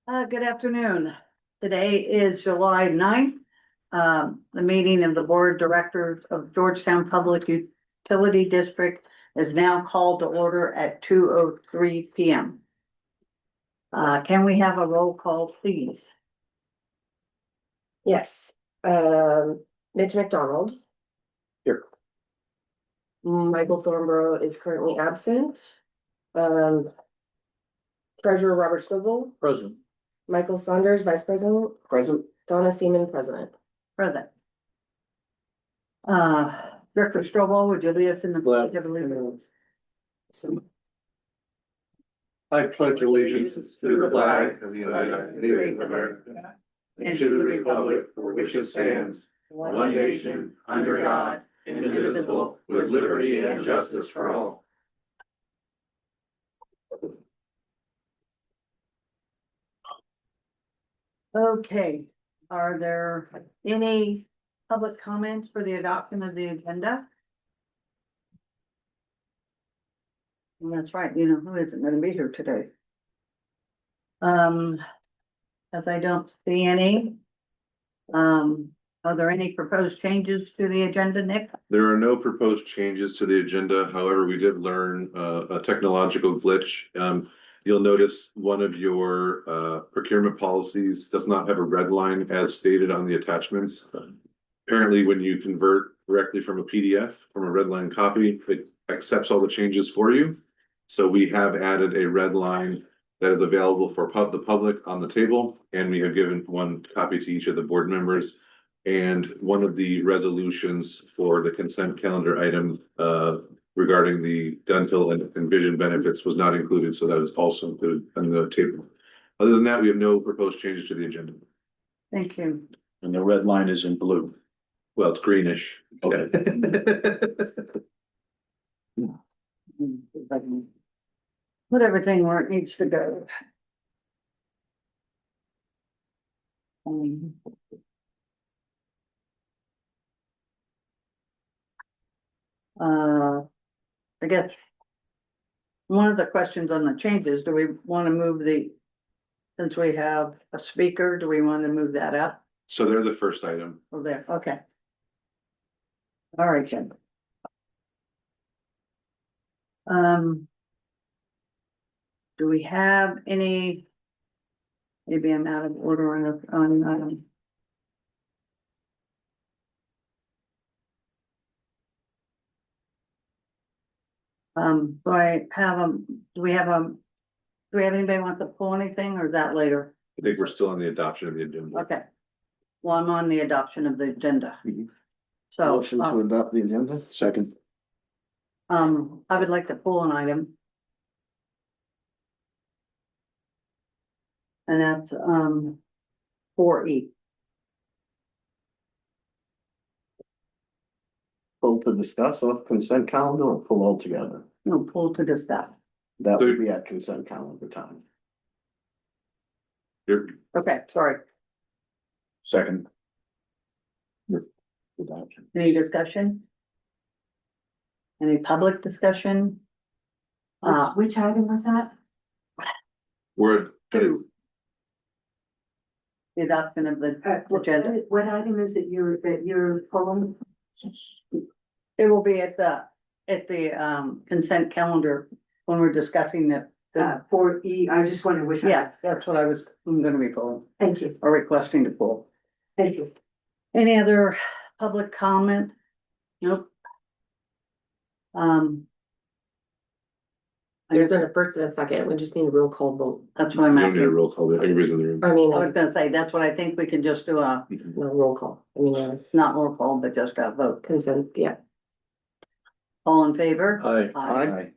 Good afternoon. Today is July 9th. The meeting of the Board of Directors of Georgetown Public Utility District is now called to order at 2:03 p.m. Can we have a roll call, please? Yes, Mitch McDonald. Here. Michael Thornborough is currently absent. Treasurer Robert Stovall, Present. Michael Saunders, Vice President, Present. Donna Seaman, President. Present. Director Stovall, would you lead us in the pledge of allegiance? I pledge allegiance to the flag of the United States of America and to the republic for which it stands, one nation, under God, indivisible, with liberty and justice for all. Okay, are there any public comments for the adoption of the agenda? Well, that's right, you know who isn't gonna be here today. As I don't see any. Are there any proposed changes to the agenda, Nick? There are no proposed changes to the agenda. However, we did learn a technological glitch. You'll notice one of your procurement policies does not have a red line as stated on the attachments. Apparently, when you convert directly from a PDF from a red line copy, it accepts all the changes for you. So we have added a red line that is available for the public on the table, and we have given one copy to each of the board members. And one of the resolutions for the consent calendar item regarding the dental and vision benefits was not included, so that is also included on the table. Other than that, we have no proposed changes to the agenda. Thank you. And the red line is in blue. Well, it's greenish. Okay. Put everything where it needs to go. I guess. One of the questions on the changes, do we want to move since we have a speaker, do we want to move that up? So they're the first item. Oh, there, okay. All right, Jen. Do we have any? Maybe I'm out of order on. Do I have do we have anybody want to pull anything or is that later? I think we're still on the adoption of the agenda. Okay. Well, I'm on the adoption of the agenda. Mhm. So, Motion to adopt the agenda. Second. I would like to pull an item. And that's, 4E. Pull to discuss off consent calendar or pull all together? No, pull to discuss. That would be at consent calendar time. Here, Okay, sorry. Second. Adoption. Any discussion? Any public discussion? Which item was that? we're Two. The adoption of the agenda. What item is it you're pulling? It will be at the consent calendar when we're discussing the. 4E, I just wondered which. Yes, that's what I'm gonna be pulling Thank you, or requesting to pull. thank you. Any other public comment? Nope. There's been a first and a second, we just need a roll call vote. That's what I'm we don't need a asking. roll call, everybody's in the room. I mean, I was gonna say, that's what I think we can just do no roll call, I mean, not roll call, but just a vote. consent, yeah. All in favor? Aye. Aye.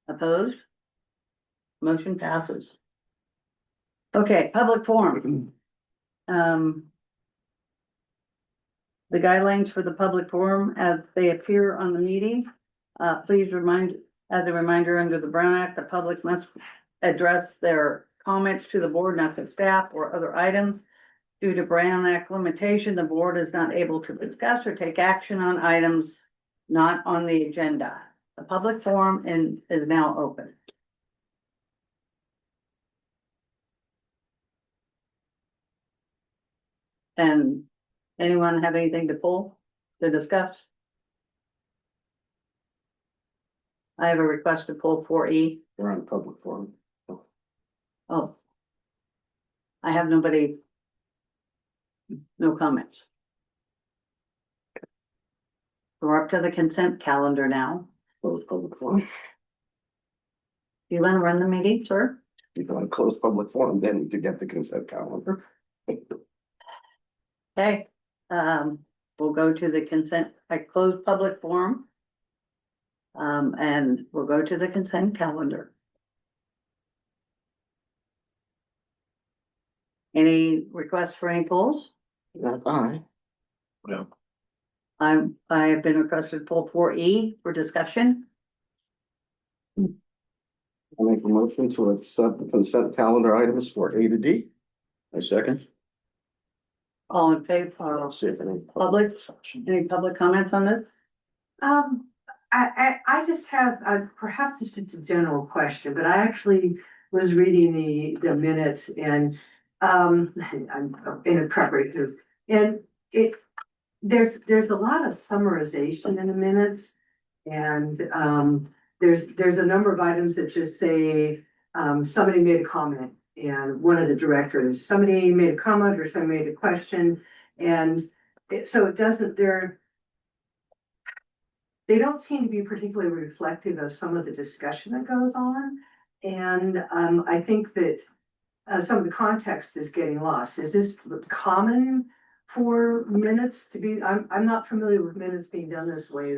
Opposed? Motion passes. Okay, public forum. The guidelines for the public forum as they appear on the meeting. Please as a reminder, under the Brown Act, the public must address their comments to the board, not to staff or other items. Due to Brown Act limitation, the board is not able to discuss or take action on items not on the agenda. The public forum is now open. And anyone have anything to pull, to discuss? I have a request to pull 4E. We're on public forum. Oh. I have nobody. No comments. We're up to the consent calendar now. Close public forum. Do you want to run the meeting, sir? If you want to close public forum, then to get the consent calendar. Okay, we'll go to the consent, I close public forum. And we'll go to the consent calendar. Any requests for any polls? Not I. I have been requested poll 4E for discussion. I make a motion to accept the consent calendar items for A to D. I second. All in favor, See if any. any public comments on this? I just have, perhaps it's just a general question, but I actually was reading the minutes and, I'm in a preparation. And there's a lot of summarization in the minutes. And, there's a number of items that just say, somebody made a comment. And one of the directors, somebody made a comment or somebody made a question. And so it doesn't, they don't seem to be particularly reflective of some of the discussion that goes on. And I think that some of the context is getting lost. Is this common for minutes to be, I'm not familiar with minutes being done this way,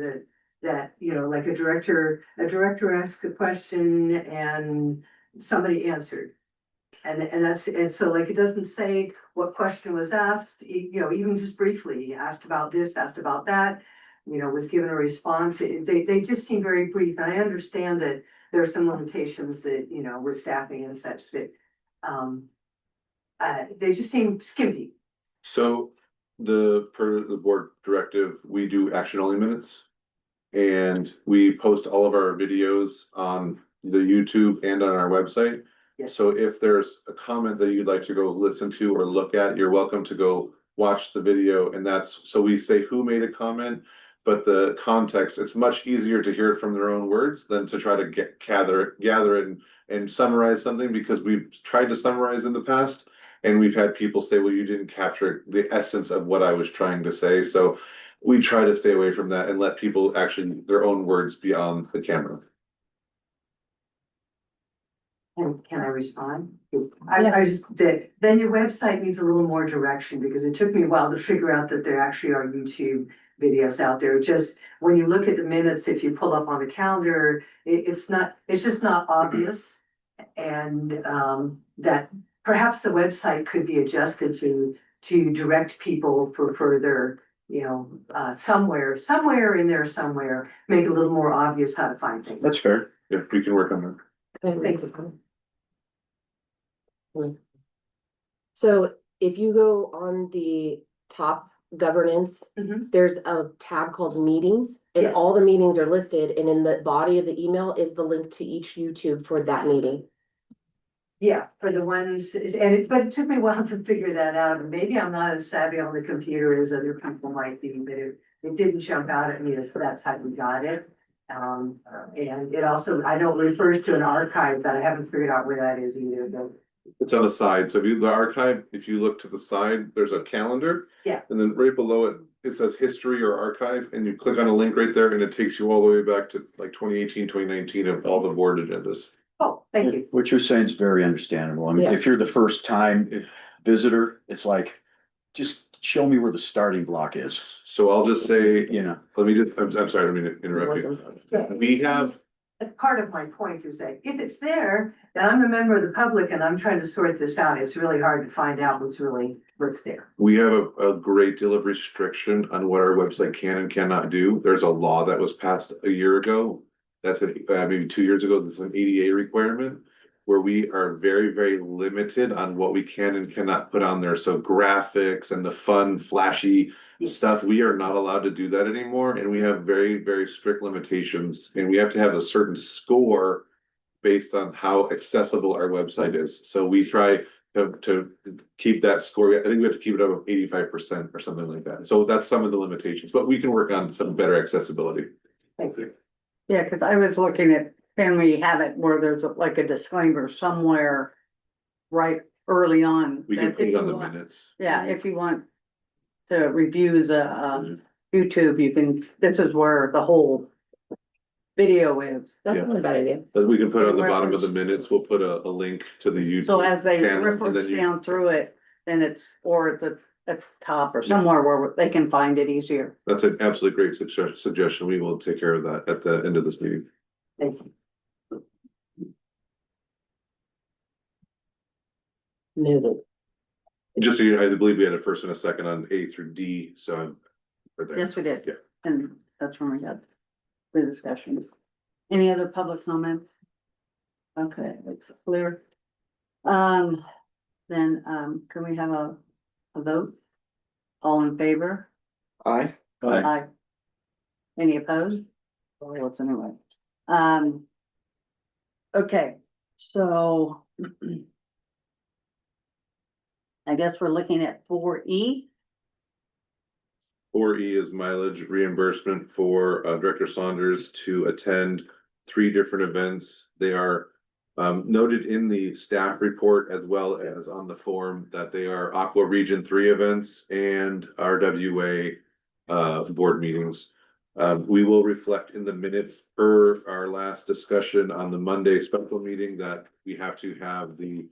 that, you know, like a director asked a question and somebody answered. And so like, it doesn't say what question was asked, you know, even just briefly, asked about this, asked about that, you know, was given a response. They just seem very brief. And I understand that there are some limitations that, you know, with staffing and such, but they just seem skimpy. So per the board directive, we do action only minutes. And we post all of our videos on the YouTube and on our website. Yes. So if there's a comment that you'd like to go listen to or look at, you're welcome to go watch the video. And that's, so we say who made a comment, but the context, it's much easier to hear it from their own words than to try to gather it and summarize something, because we've tried to summarize in the past. And we've had people say, well, you didn't capture the essence of what I was trying to say. So we try to stay away from that and let people actually, their own words be on the camera. And can I respond? I just, then your website needs a little more direction, because it took me a while to figure out that there actually are YouTube videos out there. Just when you look at the minutes, if you pull up on the calendar, it's just not obvious. And that perhaps the website could be adjusted to direct people for further, you know, somewhere in there, make it a little more obvious how to find things. That's fair. Yeah, we can work on that. Thank you. So if you go on the top governance, Mhm. there's a tab called meetings, and Yes. all the meetings are listed, and in the body of the email is the link to each YouTube for that meeting. Yeah, for the ones, but it took me a while to figure that out, and maybe I'm not as savvy on the computer as other people might be, but it didn't jump out at me as that's how we got it. And it also, I know it refers to an archive, but I haven't figured out where that is either, but. It's on the side. So if you, the archive, if you look to the side, there's a calendar. Yeah. And then right below it, it says history or archive, and you click on a link right there and it takes you all the way back to like 2018, 2019 of all the board agendas. Oh, thank you. What you're saying is very understandable. I mean, Yeah. if you're the first time visitor, it's like, just show me where the starting block is, So I'll just say, you know? let me just, I'm sorry, I don't mean to interrupt you. We have, Part of my point is that if it's there, then I'm a member of the public and I'm trying to sort this out. It's really hard to find out what's there. we have a great deal of restriction on what our website can and cannot do. There's a law that was passed a year ago. That's maybe 2 years ago, there's an ADA requirement where we are very, very limited on what we can and cannot put on there. So graphics and the fun, flashy stuff, we are not allowed to do that anymore. And we have very, very strict limitations, and we have to have a certain score based on how accessible our website is. So we try to keep that score. I think we have to keep it up of 85% or something like that. So that's some of the limitations, but we can work on some better accessibility. Thank you. Yeah, cause I was looking at, can we have it where there's like a disclaimer somewhere right early on? We can that put if it on you the want- minutes. Yeah, if you want to review the, YouTube, you can, this is where the whole video is. That's Yeah. not a bad idea. But we can put on the Reference. bottom of the minutes, we'll put a link to the YouTube. So as they channel, and reference then you- down through it, then it's, or it's at the top or somewhere where they can find it easier. That's an absolutely great suggestion. We will take care of that at the end of this meeting. Thank you. Noted. Just so you know, I believe we had a first and a second on A through D, so I'm. right there. Yes, we did. Yeah. And that's when we had the discussion. Any other public comments? Okay, it's clear. Then, can we have a vote? All in favor? Aye. Aye. Any opposed? Or what's anyway? Okay, so. I guess we're looking at 4E. 4E is mileage reimbursement for Director Saunders to attend 3 different events. They are noted in the staff report as well as on the form that they are Aqua Region 3 events and RWA board meetings. We will reflect in the minutes per our last discussion on the Monday special meeting that we have to have the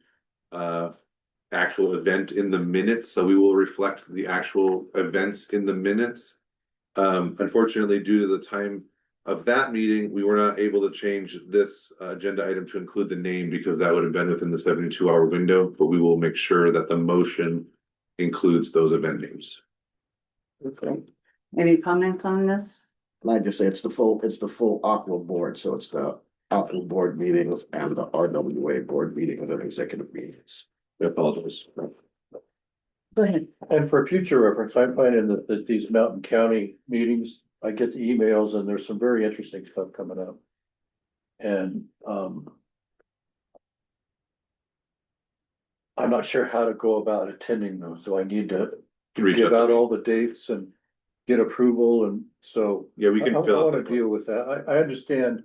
actual event in the minutes, so we will reflect the actual events in the minutes. Unfortunately, due to the time of that meeting, we were not able to change this agenda item to include the name because that would have been within the 72-hour window, but we will make sure that the motion includes those event names. Okay. Any comments on this? And I just say it's the full Aqua board, so it's the Aqua board meetings and the RWA board meetings and executive meetings. I apologize. Go ahead. And for future reference, I'm finding that these Mountain County meetings, I get the emails and there's some very interesting stuff coming up. And, I'm not sure how to go about attending those. Do I need to Reach give out out to me. all the dates and get approval? And so Yeah, we I can fill wanna out. deal with that. I understand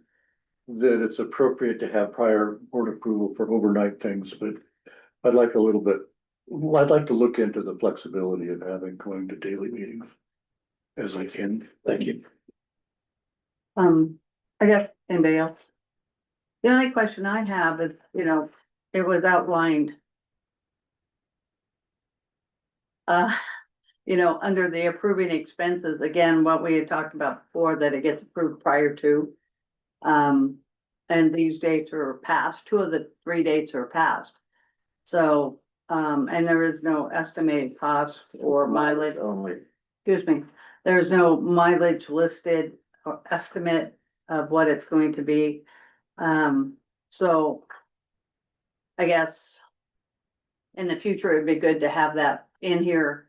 that it's appropriate to have prior board approval for overnight things, but I'd like a little bit, I'd like to look into the flexibility of having going to daily meetings as I can. Thank you. I guess, anybody else? The only question I have is, it was outlined. Under the approving expenses, again, what we had talked about before, that it gets approved prior to. And these dates are past, 2 of the 3 dates are passed. So, and there is no estimated cost or mileage, Only. excuse me, there's no mileage listed or estimate of what it's going to be. So I guess in the future, it'd be good to have that in here.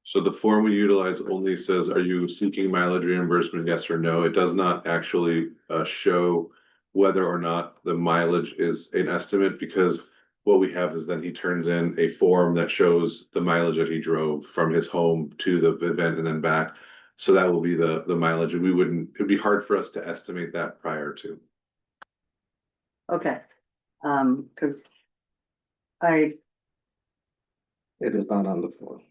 So the form we utilize only says, are you seeking mileage reimbursement? Yes or no? It does not actually show whether or not the mileage is an estimate, because what we have is then he turns in a form that shows the mileage that he drove from his home to the event and then back. So that will be the mileage, and it'd be hard for us to estimate that prior to. Okay, cause I, It is not on the form.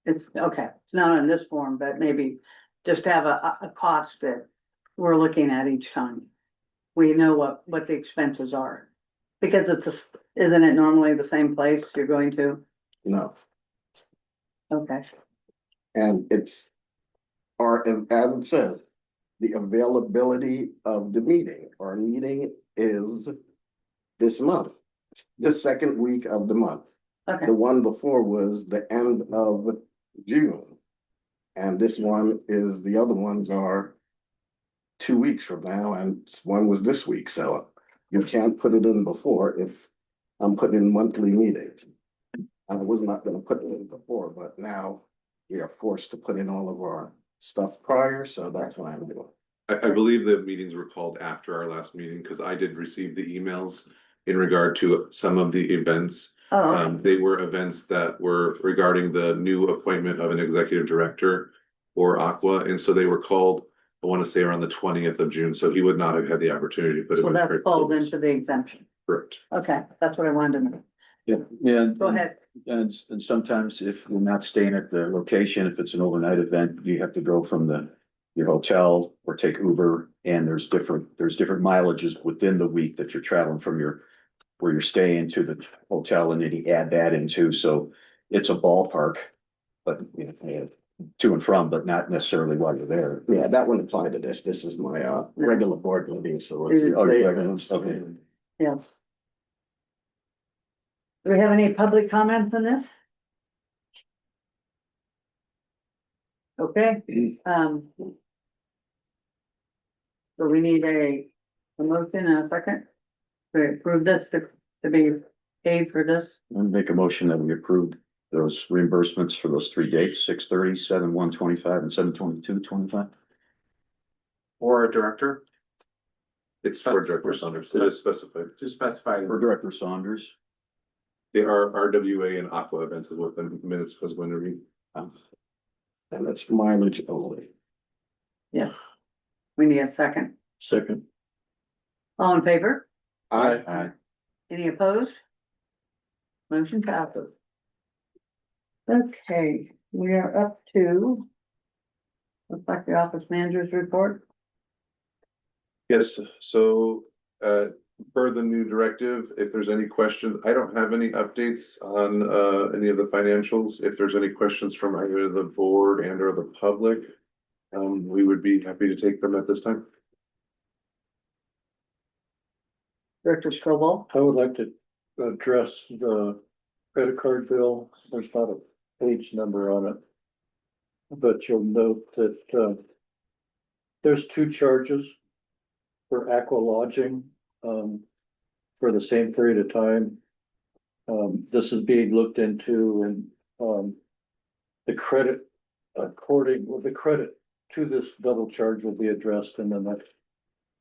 it's not in this form, but maybe just have a cost that we're looking at each time. We know what the expenses are, because isn't it normally the same place you're going to? No, Okay, and it's, or as it says, the availability of the meeting. Our meeting is this month, the second week of the month. okay, The one before was the end of June. And this one is, the other ones are 2 weeks from now, and one was this week, so you can't put it in before if I'm putting in monthly meetings. I was not gonna put it in before, but now we are forced to put in all of our stuff prior, so that's what I'm doing. I believe the meetings were called after our last meeting, because I did receive the emails in regard to some of the events. Oh, They were events that were regarding the new appointment of an executive director for Aqua, and so they were called, I want to say around the 20th of June, so he would not have had the opportunity to put it. so that falls into the exemption. Correct. Okay, that's what I wanted to know. Yeah. Go ahead. And sometimes if we're not staying at the location, if it's an overnight event, you have to go from your hotel or take Uber. And there's different mileages within the week that you're traveling from where you're staying to the hotel, and then you add that into, so it's a ballpark. But to and from, but not necessarily while you're there. Yeah, that wouldn't apply to this. This is my regular board meeting, so. it's- Oh, you're regular. Okay. Yes. Do we have any public comments on this? Okay, so we need a motion and a second to approve this, to be paid for this. I'll make a motion that we approve those reimbursements for those 3 dates, 6/30, 7/1/25, and 7/22/25. Or a director, It's for Director Saunders. It is specified. to specify. For Director Saunders. They are RWA and Aqua events is what the minutes was going to read. And it's mileage only. Yes. We need a second. Second. All in favor? Aye. Any opposed? Motion passes. Okay, we are up to. Looks like the office manager's report. Yes, so, per the new directive, if there's any questions, I don't have any updates on, any of the financials. If there's any questions from either the board and or the public, we would be happy to take them at this time. Director Strobel. I would like to address the credit card bill. There's not a page number on it. But you'll note that there's 2 charges for Aqua Lodging for the same period of time. This is being looked into, and the credit the credit to this double charge will be addressed in the next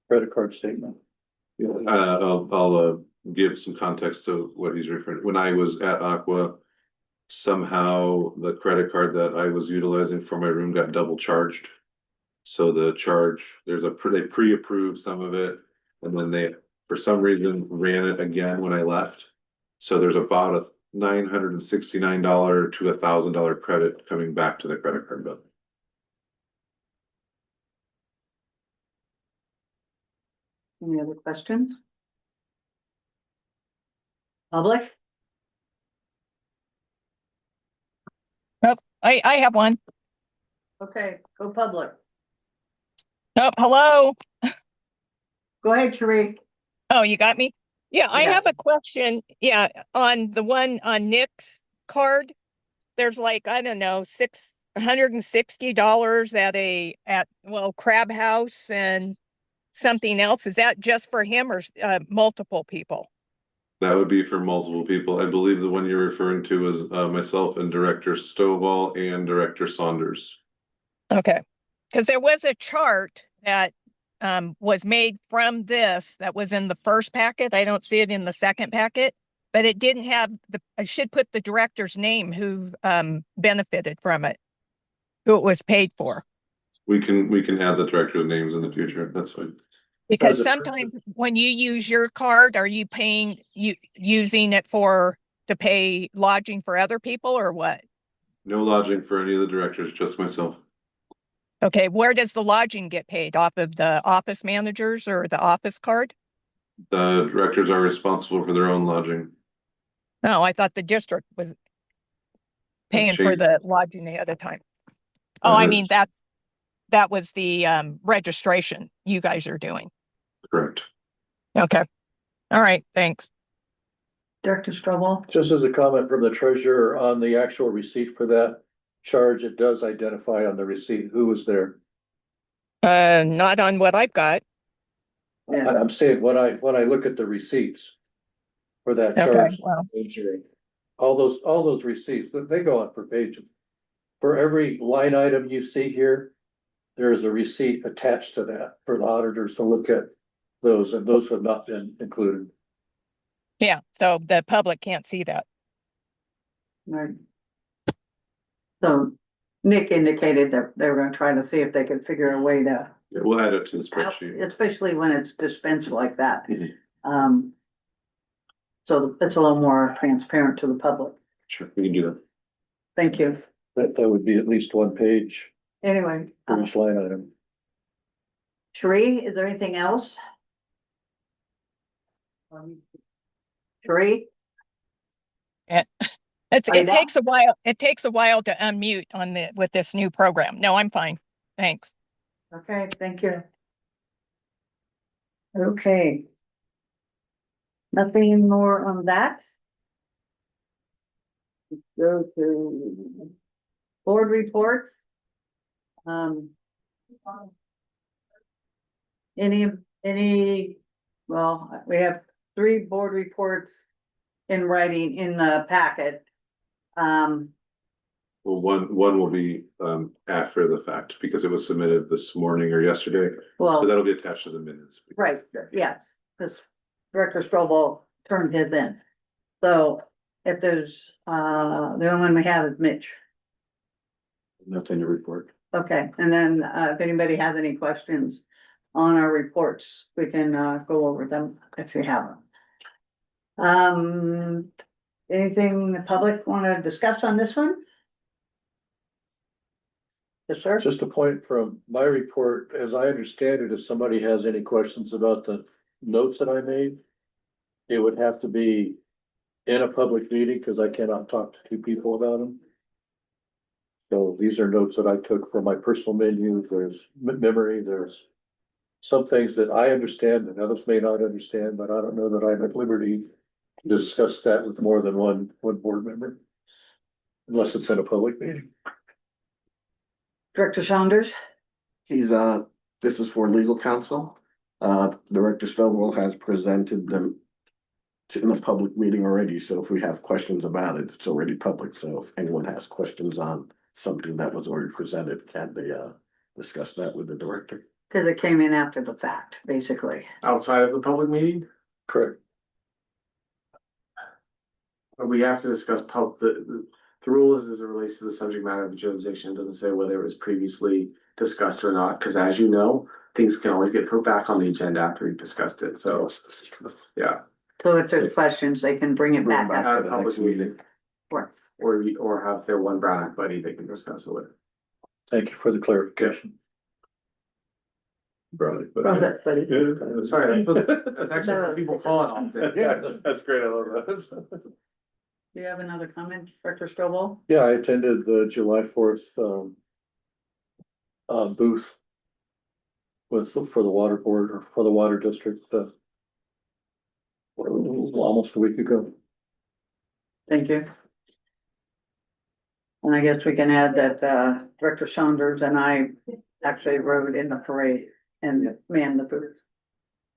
credit card statement. I'll give some context to what he's referring. When I was at Aqua, somehow the credit card that I was utilizing for my room got double charged. So the charge, they pre-approved some of it, and then they, for some reason, ran it again when I left. So there's about a $969 to $1,000 credit coming back to the credit card bill. Any other questions? Public? I have one. Okay, go public. Oh, hello. Go ahead, Sheree. Oh, you got me? Yeah, I Yeah. have a question. Yeah, on the one on Nick's card, there's like, I don't know, $660 at Crab House and something else. Is that just for him or multiple people? That would be for multiple people. I believe the one you're referring to is myself and Director Stovall and Director Saunders. Okay, because there was a chart that was made from this that was in the first packet. I don't see it in the second packet, but it didn't have I should put the director's name who benefited from it, who it was paid for. We can add the director's names in the future. That's fine. Because As a sometimes when you use your card, are you using it to pay lodging for other people or what? No lodging for any of the directors, just myself. Okay, where does the lodging get paid? Off of the office managers or the office card? The directors are responsible for their own lodging. No, I thought the district was paying for changed. the lodging the other time. Oh, I Uh, mean, that was the registration you guys are doing. Correct. Okay. All right, thanks. Director Strobel. Just as a comment from the treasurer on the actual receipt for that charge, it does identify on the receipt who was there. Not on what I've got. Yeah. I'm saying when I look at the receipts for that Okay, charge. well, All those receipts, they go on per page. For every line item you see here, there is a receipt attached to that for the auditors to look at those, and those have not been included. So the public can't see that. Right. So Nick indicated that they were gonna try to see if they could figure a way to, Yeah, we'll add it to the spreadsheet. especially when it's dispensed like that. Mhm. So it's a little more transparent to the public. Sure, we can do that. Thank you. That would be at least one page Anyway, for each line item. Sheree, is there anything else? Sheree? It Rita? takes a while. It takes a while to unmute on with this new program. No, I'm fine. Thanks. Okay, thank you. Okay. Nothing more on that? Go to board reports. Any, well, we have 3 board reports in writing in the packet. Well, one will be after the fact because it was submitted this morning or yesterday, so Well, that'll be attached to the minutes. right, yes, because Director Strobel turned his in. So if there's, the only one we have is Mitch. Nothing to report. Okay, and then, if anybody has any questions on our reports, we can, go over them if you have them. Anything the public want to discuss on this one? Yes, sir. Just a point from my report, as I understand it, if somebody has any questions about the notes that I made, it would have to be in a public meeting because I cannot talk to 2 people about them. So these are notes that I took from my personal menu. There's memory, there's some things that I understand and others may not understand, but I don't know that I'm at liberty to discuss that with more than one board member. Unless it's in a public meeting. Director Saunders? He's, this is for legal counsel. Director Stovall has presented them in a public meeting already, so if we have questions about it, it's already public, so if anyone has questions on something that was already presented, can they, discuss that with the director? Because it came in after the fact, basically. Outside of the public meeting, Correct. we have to discuss the rule is as it relates to the subject matter of the jurisdiction. It doesn't say whether it was previously discussed or not, because as you know, things can always get put back on the agenda after we've discussed it, so, yeah. So if there's questions, they can bring it back up. At a public meeting, Right. or have their one Brown Act buddy they can discuss it with. Thank you for the clarification. Probably, but. Sorry, that's actually what people call it often. Yeah, that's great, I love that. Do you have another comment, Director Strobel? Yeah, I attended the July 4th, booth for the water board or for the water district, almost a week ago. Thank you. And I guess we can add that, Director Saunders and I actually rode in the parade and manned the booth.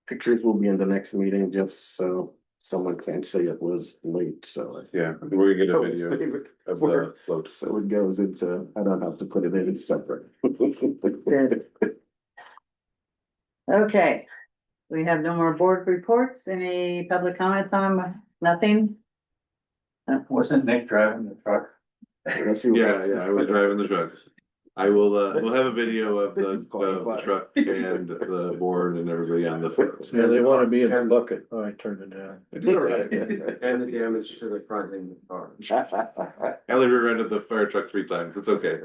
Pictures will be in the next meeting, just so someone can't say it was late, so. Yeah, we're gonna get a Oh, video save it of for- the floats. So it goes into, I don't have to put it in, it's separate. Good. Okay, we have no more board reports. Any public comments on them? Nothing? Wasn't Nick driving the truck? Let's see what Yeah, happens. yeah, I was driving the truck. I will, we'll have a video of the truck and the board and everybody on the floats. Yeah, they wanted me in the bucket. Oh, I turned it down. I did all right. And the damage to the front end of the car. I only rear-ended the fire truck 3 times, it's okay.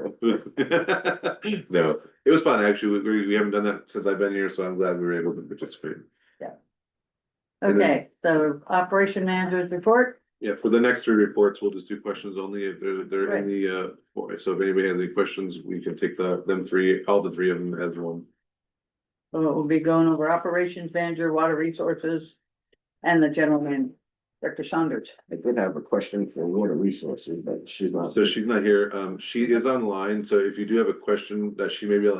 No, it was fun, actually, we haven't done that since I've been here, so I'm glad we were able to participate. And then- Okay, so operation manager's report? Yeah, for the next 3 reports, we'll just do questions only if there are Right. any, so if anybody has any questions, we can take them 3, all the 3 of them as one. So we'll be going over operations manager, water resources, and the general man, Director Saunders. I did have a question for water resources, but she's not. So she's not here, she is online, so if you do have a question that she may be,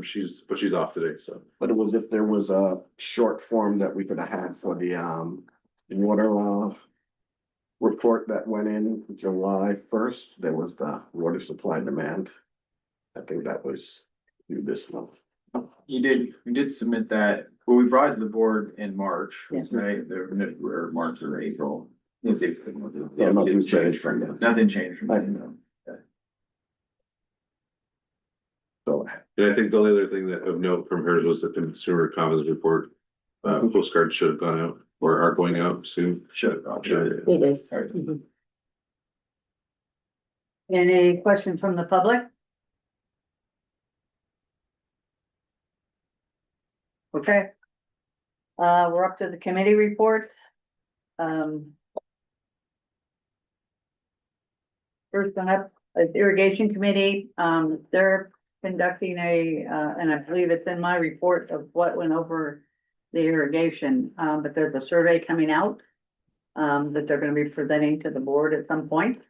she's off today, so. But it was if there was a short form that we could have had for the water report that went in July 1st, there was the water supply demand. I think that was due this month. We did submit that, well, we brought it to the board in March, Yeah. right, or March or April. Yeah, nothing's changed from that. Nothing changed from Right. that. So, And I think the only other thing that of note from hers was the consumer confidence report. Postcards should have gone out or are going out soon. Should. They did. Any questions from the public? Okay. We're up to the committee reports. First one up, is irrigation committee, they're conducting and I believe it's in my report of what went over the irrigation, but there's a survey coming out that they're gonna be presenting to the board at some point.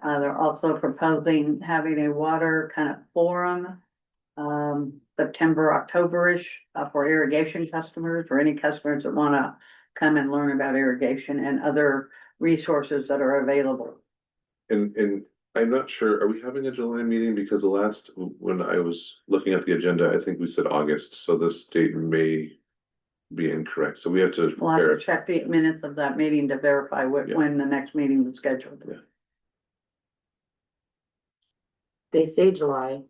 They're also proposing having a water kind of forum, September, October-ish, for irrigation customers or any customers that wanna come and learn about irrigation and other resources that are available. And I'm not sure, are we having a July meeting? Because the last, when I was looking at the agenda, I think we said August, so this date may be incorrect, so we have to. We'll have to check the minutes of that meeting to verify Yeah. when the next meeting was scheduled. Yeah. They say July.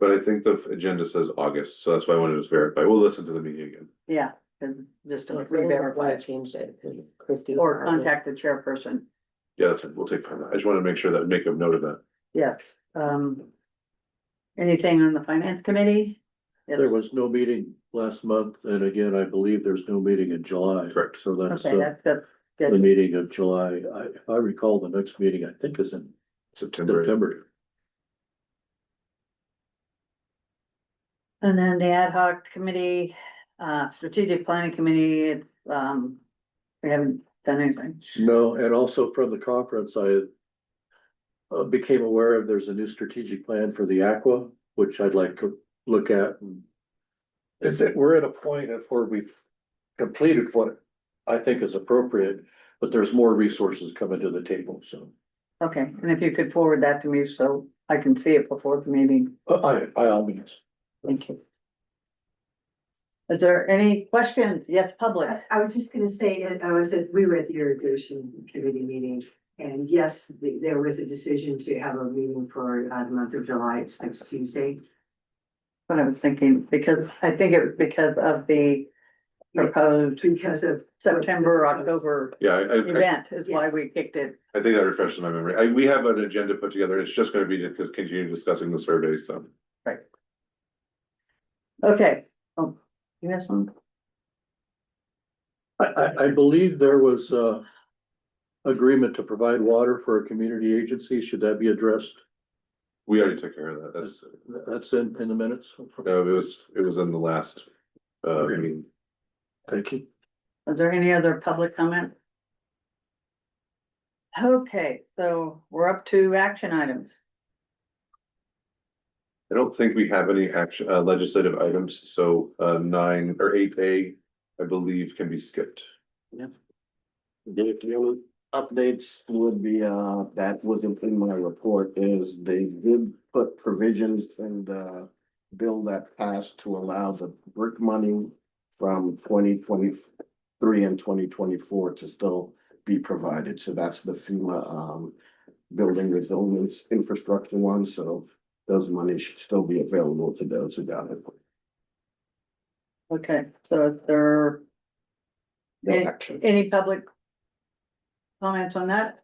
But I think the agenda says August, so that's why I wanted to verify. We'll listen to the meeting again. Yeah, and just to So I don't know why re-verify I changed it, because Christie. or contact the chairperson. Yeah, that's it. We'll take part of that. I just want to make sure that, make a note of that. Yes, anything on the finance committee? There was no meeting last month, and again, I believe there's no meeting in July. Correct. So that's Okay, that's good. the Good. meeting of July. If I recall, the next meeting, I think, is in September. September. And then the ad hoc committee, strategic planning committee, it's, we haven't done anything. No, and also from the conference, I became aware of there's a new strategic plan for the Aqua, which I'd like to look at. Is that we're at a point of where we've completed what I think is appropriate, but there's more resources coming to the table, so. Okay, and if you could forward that to me so I can see it before the meeting, I all means. thank you. Is there any questions? Yes, public. I was just gonna say, we were at the irrigation committee meeting, and yes, there was a decision to have a meeting for the month of July, it's next Tuesday. What I was thinking, because I think it was because of the proposed Because of. September, October Yeah, event is why we kicked it. I think that refreshes my memory. We have an agenda put together. It's just gonna be to continue discussing the survey, so. Okay, oh, you have some? I believe there was agreement to provide water for a community agency. Should that be addressed? We already took care of that. That's in the minutes. It was in the last, Okay. meeting. Thank you. Is there any other public comment? Okay, so we're up to action items. I don't think we have any action, legislative items, so, 9 or 8A, I believe, can be skipped. the only updates would be, that wasn't in my report, is they did put provisions in the bill that passed to allow the brick money from 2023 and 2024 to still be provided. So that's the FEMA, building resilience infrastructure one, so those monies should still be available to those who got it. Okay, so is there No any, action. any public comments on that?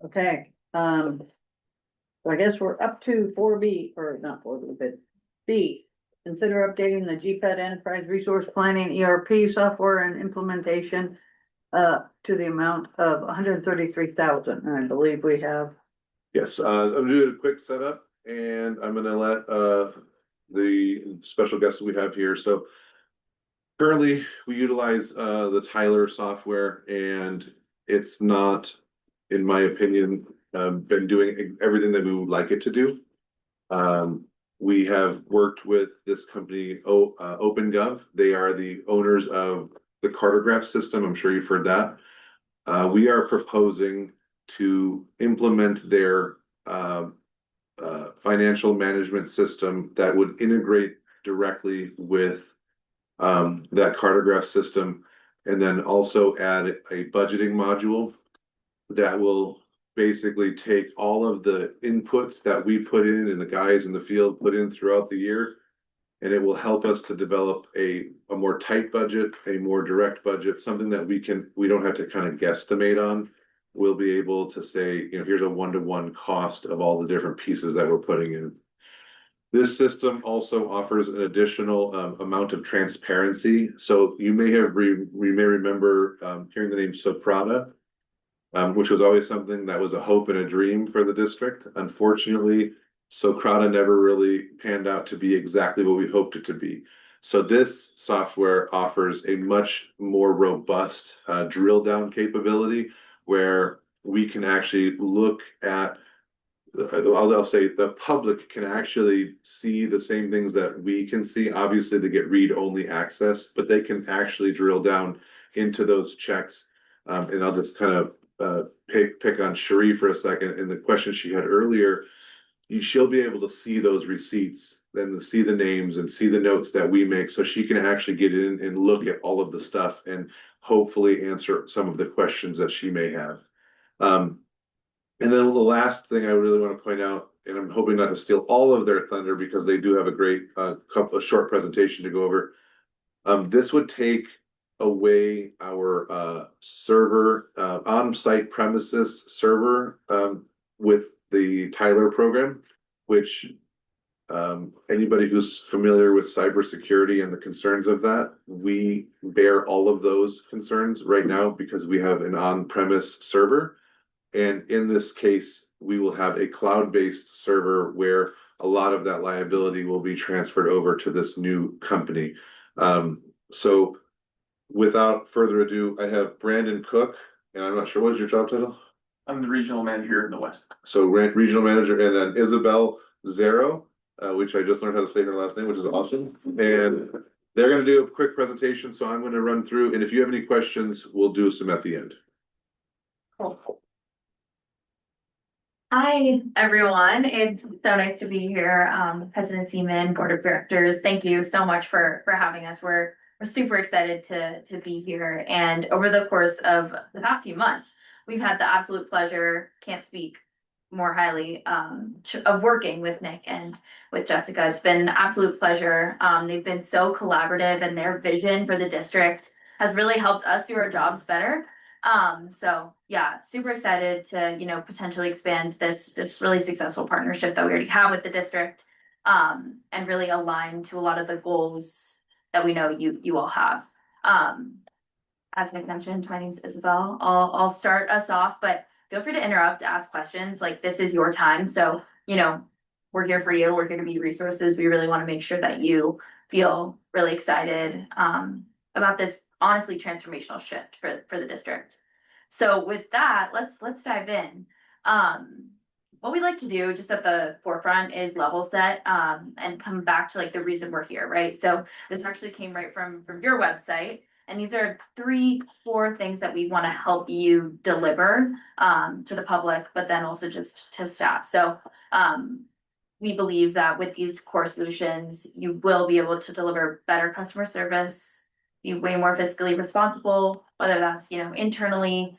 Okay, so I guess we're up to 4B, or not 4B, but B. Consider updating the GPED Enterprise Resource Planning ERP software and implementation to the amount of 133,000, and I believe we have. Yes, I'm doing a quick setup and I'm gonna let the special guests we have here, so. Currently, we utilize the Tyler software and it's not, in my opinion, been doing everything that we would like it to do. We have worked with this company, OpenGov. They are the owners of the Cartograph system. I'm sure you've heard that. We are proposing to implement their financial management system that would integrate directly with that Cartograph system And then also add a budgeting module that will basically take all of the inputs that we put in and the guys in the field put in throughout the year. And it will help us to develop a more tight budget, a more direct budget, something that we don't have to kind of guesstimate on. We'll be able to say, here's a one-to-one cost of all the different pieces that we're putting in. This system also offers an additional amount of transparency. So you may remember hearing the name Socrata, which was always something that was a hope and a dream for the district. Unfortunately, Socrata never really panned out to be exactly what we hoped it to be. So this software offers a much more robust drill down capability where we can actually look at, I'll say the public can actually see the same things that we can see. Obviously, they get read-only access, but they can actually drill down into those checks. And I'll just kind of pick on Cherie for a second. And the question she had earlier, she'll be able to see those receipts and see the names and see the notes that we make, so she can actually get in and look at all of the stuff and hopefully answer some of the questions that she may have. And then the last thing I really want to point out, and I'm hoping not to steal all of their thunder because they do have a great short presentation to go over. This would take away our server on-site premises server with the Tyler program, which anybody who's familiar with cybersecurity and the concerns of that, we bear all of those concerns right now because we have an on-premise server. And in this case, we will have a cloud-based server where a lot of that liability will be transferred over to this new company. So without further ado, I have Brandon Cook, and I'm not sure, what's your job title? I'm the regional manager in the West. So regional manager, and then Isabel Zero, which I just learned how to say her last name, which is awesome. And they're gonna do a quick presentation, so I'm gonna run through, and if you have any questions, we'll do some at the end. Hi, everyone. It's so nice to be here. President Seaman, Board of Directors, thank you so much for having us. We're super excited to be here. And over the course of the past few months, we've had the absolute pleasure, can't speak more highly, of working with Nick and with Jessica. It's been an absolute pleasure. They've been so collaborative, and their vision for the district has really helped us do our jobs better. So yeah, super excited to, potentially expand this really successful partnership that we already have with the district, and really align to a lot of the goals that we know you all have. As Nick mentioned, my name is Isabel. I'll start us off, but feel free to interrupt, ask questions. Like, this is your time. So, we're here for you. We're here to be resources. We really want to make sure that you feel really excited, about this honestly transformational shift for the district. So with that, let's dive in. What we like to do just at the forefront is level set, and come back to the reason we're here, right? So this actually came right from your website, and these are 3 core things that we want to help you deliver to the public, but then also just to staff. So we believe that with these core solutions, you will be able to deliver better customer service, be way more fiscally responsible, whether that's, internally,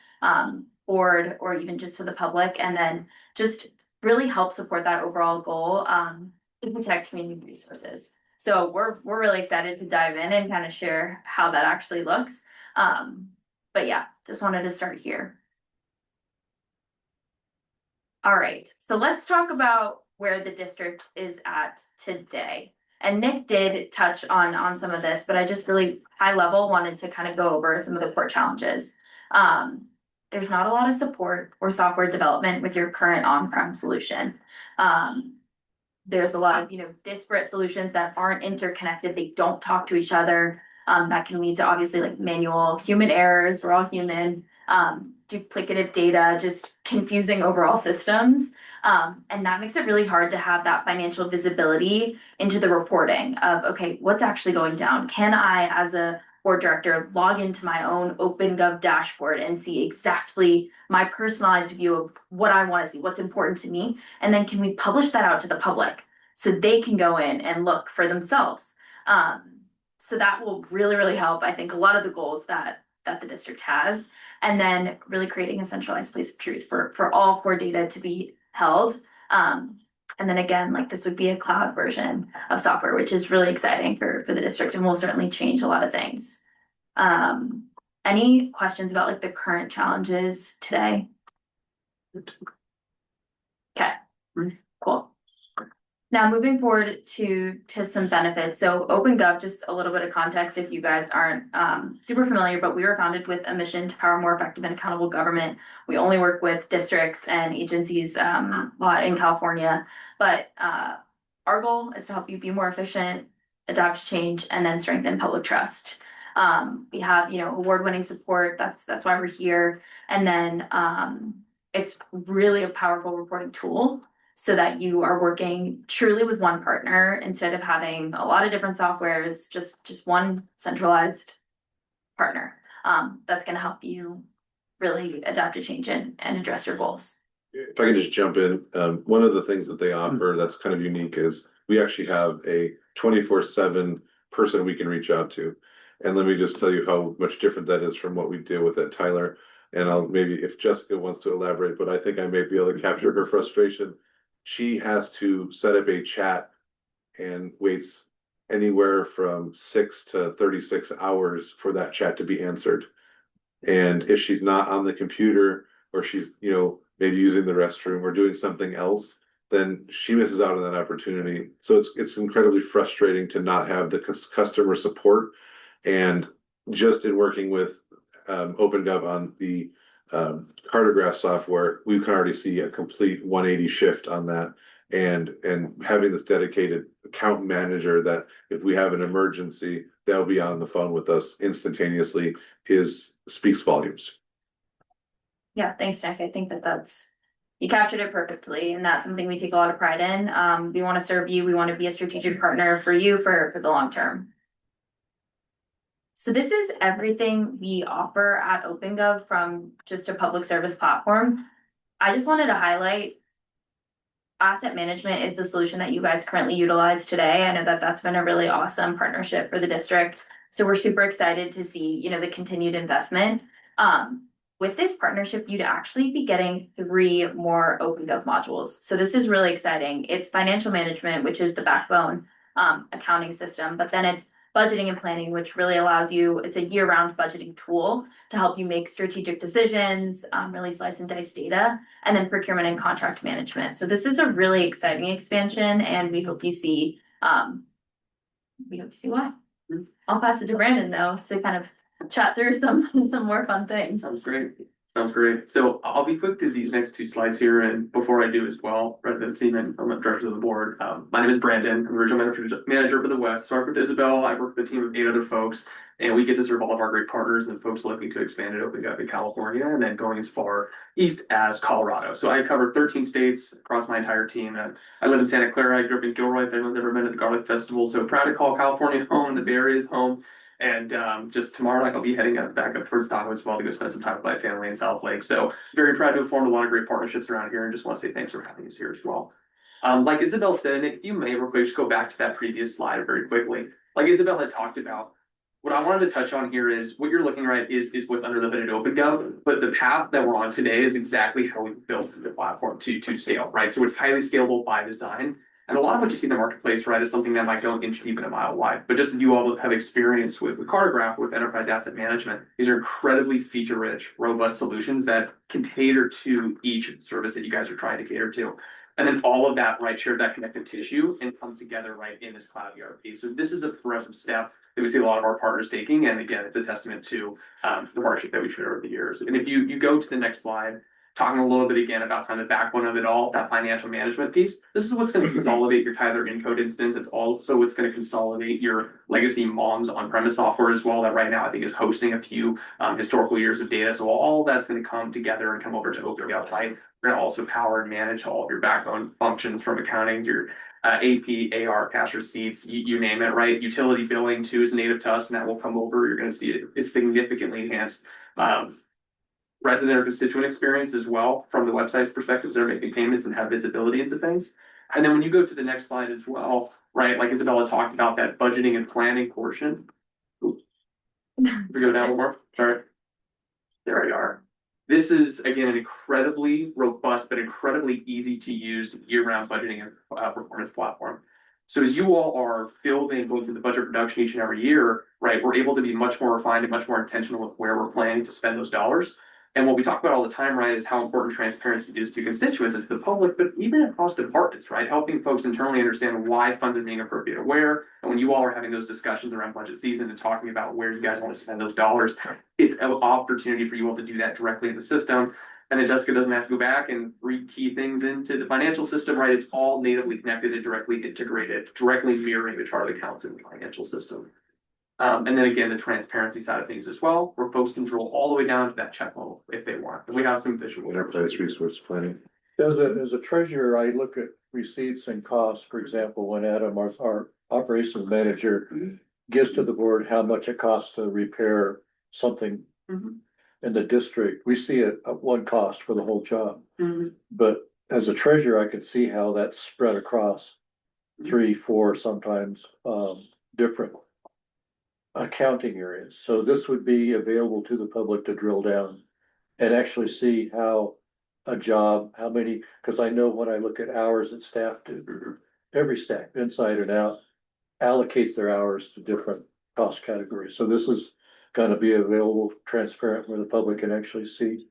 board, or even just to the public, and then just really help support that overall goal, to protect community resources. So we're really excited to dive in and kind of share how that actually looks. But yeah, just wanted to start here. All right, so let's talk about where the district is at today. And Nick did touch on some of this, but I just really high level wanted to kind of go over some of the core challenges. There's not a lot of support or software development with your current on-prem solution. There's a lot of, disparate solutions that aren't interconnected. They don't talk to each other. That can lead to obviously manual human errors. We're all human. Duplicative data, just confusing overall systems. And that makes it really hard to have that financial visibility into the reporting of, okay, what's actually going down? Can I, as a board director, log into my own OpenGov dashboard and see exactly my personalized view of what I want to see, what's important to me? And then can we publish that out to the public so they can go in and look for themselves? So that will really, really help, I think, a lot of the goals that that the district has. And then really creating a centralized place of truth for all core data to be held. And then again, like this would be a cloud version of software, which is really exciting for the district and will certainly change a lot of things. Any questions about like the current challenges today? Okay, cool. Now moving forward to some benefits. So OpenGov, just a little bit of context if you guys aren't super familiar, but we were founded with a mission to power more effective and accountable government. We only work with districts and agencies in California, but our goal is to help you be more efficient, adapt to change, and then strengthen public trust. We have, award-winning support. That's why we're here. And then it's really a powerful reporting tool so that you are working truly with one partner instead of having a lot of different softwares, just one centralized partner. That's going to help you really adapt to change and address your goals. If I can just jump in, one of the things that they offer that's kind of unique is we actually have a 24/7 person we can reach out to. And let me just tell you how much different that is from what we deal with at Tyler. And I'll maybe, if Jessica wants to elaborate, but I think I may be able to capture her frustration. She has to set up a chat and waits anywhere from 6 to 36 hours for that chat to be answered. And if she's not on the computer or she's, maybe using the restroom or doing something else, then she misses out on that opportunity. So it's incredibly frustrating to not have the customer support. And just in working with OpenGov on the Cartograph software, we can already see a complete 180 shift on that. And having this dedicated account manager that if we have an emergency, they'll be on the phone with us instantaneously speaks volumes. Yeah, thanks, Nick. I think you captured it perfectly, and that's something we take a lot of pride in. We want to serve you. We want to be a strategic partner for you for the long term. So this is everything we offer at OpenGov from just a public service platform. I just wanted to highlight asset management is the solution that you guys currently utilize today. I know that that's been a really awesome partnership for the district. So we're super excited to see, the continued investment. With this partnership, you'd actually be getting 3 more OpenGov modules. So this is really exciting. It's financial management, which is the backbone accounting system, but then it's budgeting and planning, which really allows you, it's a year-round budgeting tool to help you make strategic decisions, really slice and dice data, and then procurement and contract management. So this is a really exciting expansion, and we hope you see why. I'll pass it to Brandon though, to kind of chat through some more fun things. Sounds great. So I'll be quick to these next 2 slides here, and before I do as well, President Seaman, I'm the director of the board. My name is Brandon. I'm the regional manager for the West. So I work with Isabel. I work with a team of 8 other folks, and we get to serve all of our great partners and folks looking to expand it OpenGov in California, and then going as far east as Colorado. So I cover 13 states across my entire team. And I live in Santa Clara. I grew up in Gilroy. I've never been at the Garlic Festival. So proud to call California home. The Bay Area is home. And just tomorrow, I'll be heading back up towards Tahoe as well to go spend some time with my family in South Lake. So very proud to have formed a lot of great partnerships around here, and just want to say thanks for having us here as well. Like Isabel said, and if you may real quick, just go back to that previous slide very quickly. Like Isabel had talked about, what I wanted to touch on here is what you're looking at is what's under the hood at OpenGov, but the path that we're on today is exactly how we built the platform to scale, right? So it's highly scalable by design. And a lot of what you see in the marketplace, right, is something that might go inch deep and a mile wide. But just as you all have experience with Cartograph, with enterprise asset management, these are incredibly feature-rich, robust solutions that can cater to each service that you guys are trying to cater to. And then all of that, right, share that connective tissue and come together, right, in this cloud ERP. So this is a progressive step that we see a lot of our partners taking. And again, it's a testament to the partnership that we've shared over the years. And if you go to the next slide, talking a little bit again about kind of the backbone of it all, that financial management piece. This is what's going to consolidate your Tyler Encode instance. It's also what's going to consolidate your legacy Mom's on-premise software as well, that right now I think is hosting a few historical years of data. So all that's going to come together and come over to OpenGov, right? We're going to also power and manage all of your backbone functions from accounting, your AP, AR, cash receipts, you name it, right? Utility billing too is native to us, and that will come over. You're going to see it's significantly enhanced. Resident or constituent experience as well from the website's perspective. They're making payments and have visibility into things. And then when you go to the next slide as well, right, like Isabella talked about that budgeting and planning portion. Oops. We go down one more, sorry. There you are. This is, again, an incredibly robust, but incredibly easy to use year-round budgeting and performance platform. So as you all are building, and going through the budget production each and every year, right, we're able to be much more refined and much more intentional with where we're planning to spend those dollars. And what we talk about all the time, right, is how important transparency is to constituents and to the public, but even across departments, right? Helping folks internally understand why funds are being appropriated where. And when you all are having those discussions around budget season and talking about where you guys want to spend those dollars, it's an opportunity for you all to do that directly in the system. And then Jessica doesn't have to go back and re-key things into the financial system, right? It's all natively connected and directly integrated, directly mirroring the chart of accounts in the financial system. And then again, the transparency side of things as well, where folks can drill all the way down to that check level if they want. And we have some visual. Enterprise resource planning. As a treasurer, I look at receipts and costs, for example, when Adam, our operations manager, gives to the board how much it costs to repair something Mhm. in the district, we see it at one cost for the whole job. Mhm. But as a treasurer, I could see how that's spread across 3, 4, sometimes, different accounting areas. So this would be available to the public to drill down and actually see how a job, how many, because I know when I look at hours that staff do, every staff, inside and out, allocates their hours to different cost categories. So this is gonna be available, transparent, where the public can actually see.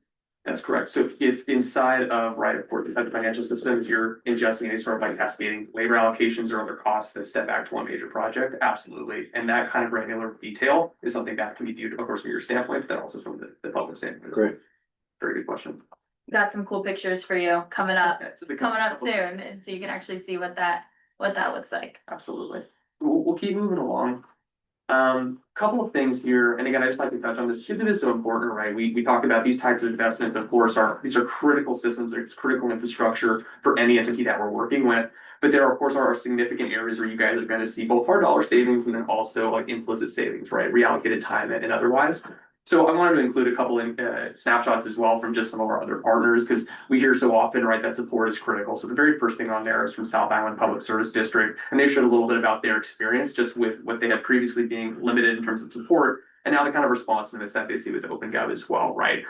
That's correct. So if inside of, right, of course, inside the financial systems, you're ingesting any sort of like cascading labor allocations or other costs that step back to one major project, absolutely. And that kind of granular detail is something that can be viewed, of course, from your standpoint, but then also from the public standpoint. Great. Very good question. Got some cool pictures for you coming up soon, and so you can actually see what that looks like. Absolutely. We'll keep moving along. Couple of things here, and again, I just like to touch on this, because it is so important, right? We talked about these types of investments, of course, these are critical systems, it's critical infrastructure for any entity that we're working with. But there, of course, are significant areas where you guys are gonna see both hard dollar savings and then also like implicit savings, right? Reallocated time and otherwise. So I wanted to include a couple of snapshots as well from just some of our other partners, because we hear so often, right, that support is critical. So the very first thing on there is from South Island Public Service District, and they showed a little bit about their experience just with what they had previously being limited in terms of support, and now the kind of responsiveness that they see with OpenGov as well, right?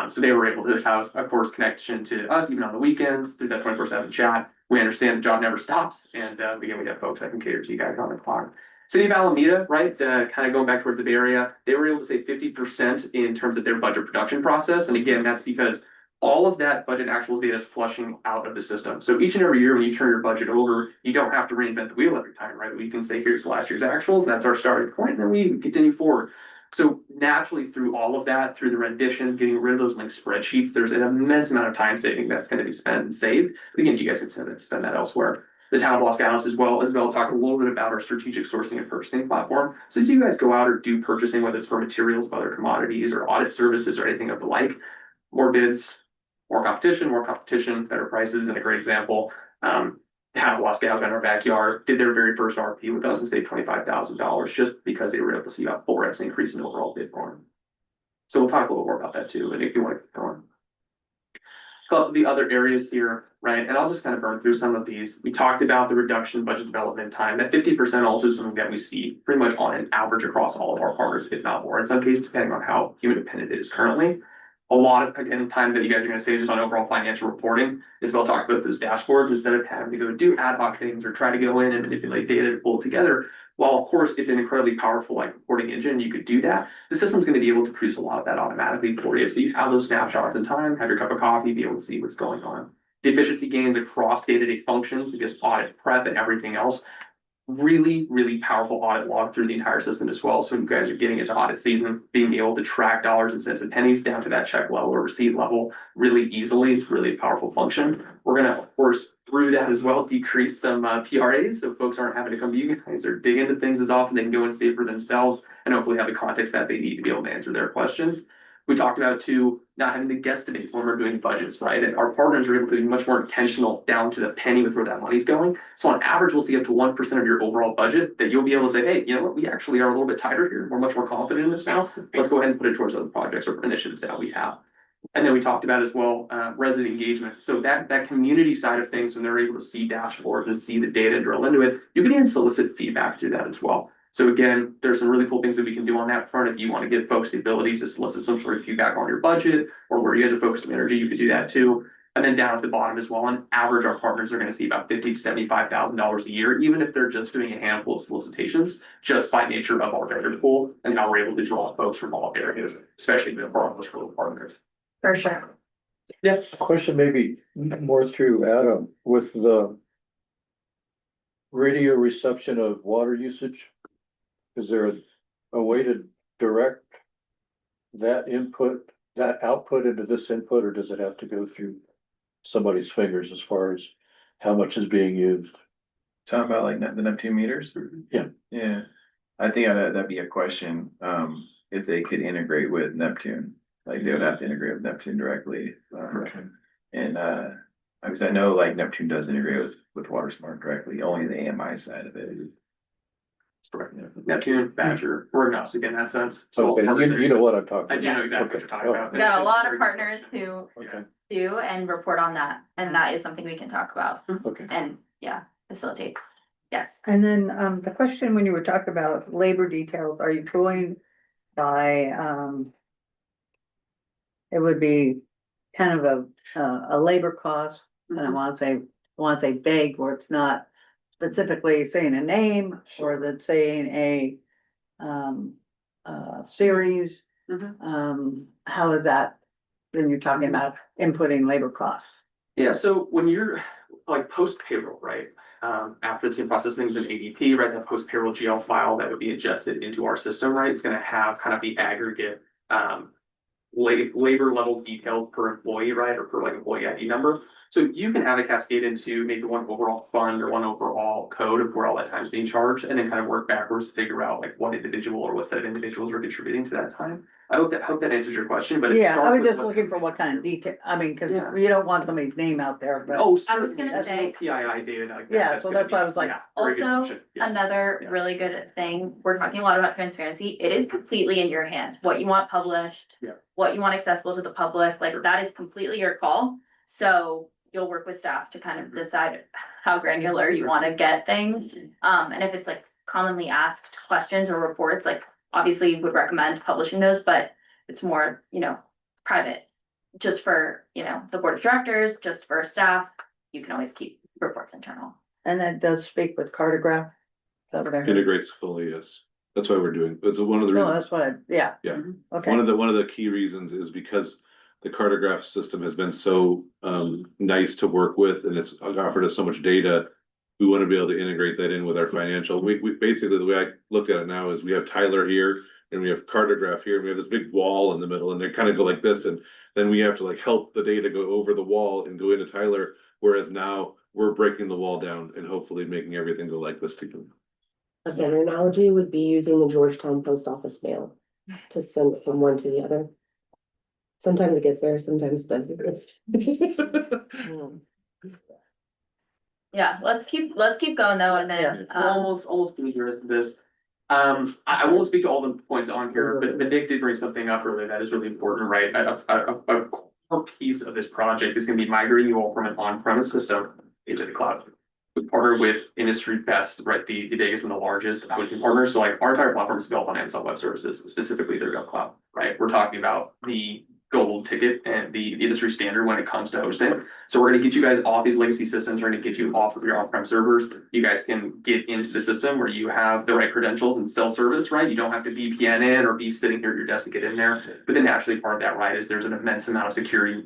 So they were able to have, of course, connection to us even on the weekends through that 24/7 chat. We understand the job never stops, and again, we have folks that can cater to you guys on the clock. City of Alameda, right, kind of going back towards the Bay Area, they were able to save 50% in terms of their budget production process. And again, that's because all of that budget actuals data is flushing out of the system. So each and every year when you turn your budget over, you don't have to reinvent the wheel every time, right? We can say, here's last year's actuals, that's our starting point, and then we continue forward. So naturally through all of that, through the renditions, getting rid of those linked spreadsheets, there's an immense amount of time saving that's going to be spent and saved. But again, you guys can spend that elsewhere. The town of Los Gatos as well talk a little bit about our strategic sourcing and purchasing platform. So as you guys go out or do purchasing, whether it's for materials, other commodities or audit services or anything of the like, more bids, more competition, better prices. And a great example, town of Los Gatos in our backyard did their very first RFP with us and saved $25,000 just because they were able to see a 4x increase in overall bid volume. So we'll talk a little more about that too, and if you want to keep going. But the other areas here, right, and I'll just kind of burn through some of these. We talked about the reduction in budget development time. That 50% also is something that we see pretty much on an average across all of our partners, if not more. In some cases, depending on how human dependent it is currently. A lot of, again, time that you guys are going to save just on overall financial reporting. Isabel talked about those dashboards instead of having to go do ad hoc things or try to go in and manipulate data to pull together. While of course it's an incredibly powerful like reporting engine, you could do that. The system's going to be able to produce a lot of that automatically for you. So you have those snapshots in time, have your cup of coffee, be able to see what's going on. The efficiency gains across day-to-day functions, just audit prep and everything else. Really, really powerful audit log through the entire system as well. So when you guys are getting into audit season, being able to track dollars and cents and pennies down to that check level or receipt level really easily is really a powerful function. We're gonna, of course, through that as well, decrease some PRAs so folks aren't having to come to you guys or dig into things as often. They can go and see it for themselves and hopefully have the context that they need to be able to answer their questions. We talked about too, not having to guesstimate when we're doing budgets, right? And our partners are able to be much more intentional down to the penny with where that money's going. So on average, we'll see up to 1% of your overall budget that you'll be able to say, hey, you know what, we actually are a little bit tighter here. We're much more confident in this now. Let's go ahead and put it towards other projects or initiatives that we have. And then we talked about as well, resident engagement. So that community side of things, when they're able to see dashboards and see the data and drill into it, you can even solicit feedback through that as well. So again, there's some really cool things that we can do on that front. If you want to give folks the ability to solicit some sort of feedback on your budget or where you guys are focusing energy, you could do that too. And then down at the bottom as well, on average, our partners are going to see about $50,000 to $75,000 a year, even if they're just doing a handful of solicitations, just by nature of our vendor pool and how we're able to draw folks from all areas, especially the most rural partners. For sure. Yeah. Question maybe more through Adam with the radio reception of water usage. Is there a way to direct that input, that output into this input, or does it have to go through somebody's fingers as far as how much is being used? Talking about like the Neptune meters? Yeah. Yeah, I think that'd be a question, if they could integrate with Neptune, like they would have to integrate with Neptune directly. And, because I know like Neptune does integrate with WaterSmart directly, only the AMI side of it. Neptune, Badger, we're agnostic in that sense. So Okay, you know what I'm talking I about. do know exactly what you're talking about. We got a lot of partners who Okay, do and report on that, and that is something we can talk about okay. and, yeah, facilitate. Yes. And then, the question when you were talking about labor details, are you going by, it would be kind of a labor cost, and I wanna say vague, where it's not specifically saying a name, or that's saying a, series. How is that, when you're talking about inputting labor costs? Yeah, so when you're like post payroll, right? After the team process things in ADP, right, that post payroll GL file that would be adjusted into our system, right? It's gonna have kind of the aggregate labor level detail per employee, right? Or per like employee ID number. So you can have it cascade into maybe one overall fund or one overall code of where all that time's being charged, and then kind of work backwards to figure out like what individual or what set of individuals are contributing to that time. I hope that answers your question, but it Yeah, I starts was with just what's- looking for what kind of detail, I mean, cause Yeah. you don't want somebody's name out there, but. Oh, I was certainly. gonna That's say- no PII data like that. Yeah, so gonna that's why I was like- yeah, very good Also, question. Yes. another Yes. really good thing, we're talking a lot about transparency, it is completely in your hands, what you want published. Yeah. What you want accessible to the public, like Sure. that is completely your call, so you'll work with staff to kind of decide how granular you wanna get things. And if it's like commonly asked questions or reports, like obviously would recommend publishing those, but it's more, private. Just for, the board of directors, just for staff, you can always keep reports internal. And that does speak with Cartograph? Is that what I heard? Integrates fully, yes. That's why we're doing, it's one of the No, reasons. that's what I, yeah. Yeah. Okay. One of the key reasons is because the Cartograph system has been so nice to work with, and it's offered us so much data. We want to be able to integrate that in with our financial. We basically, the way I look at it now is we have Tyler here and we have Cartograph here, and we have this big wall in the middle, and they kind of go like this, and then we have to like help the data go over the wall and go into Tyler. Whereas now we're breaking the wall down and hopefully making everything go like this together. A better analogy would be using the Georgetown post office mail to send from one to the other. Sometimes it gets there, sometimes it doesn't. Yeah, let's keep going though, and Yeah. then, Almost 2 years of this. I won't speak to all the points on here, but Nick did bring something up earlier that is really important, right? A core piece of this project is gonna be migrating you all from an on-premise system into the cloud. We partner with industry best, right? The biggest and the largest hosting partners. So like our entire platform is built on Amazon Web Services, specifically their GovCloud, right? We're talking about the gold ticket and the industry standard when it comes to hosting. So we're gonna get you guys off these legacy systems. We're gonna get you off of your on-prem servers. You guys can get into the system where you have the right credentials and self-service, right? You don't have to VPN in or be sitting here at your desk to get in there. But then naturally part of that, right, is there's an immense amount of security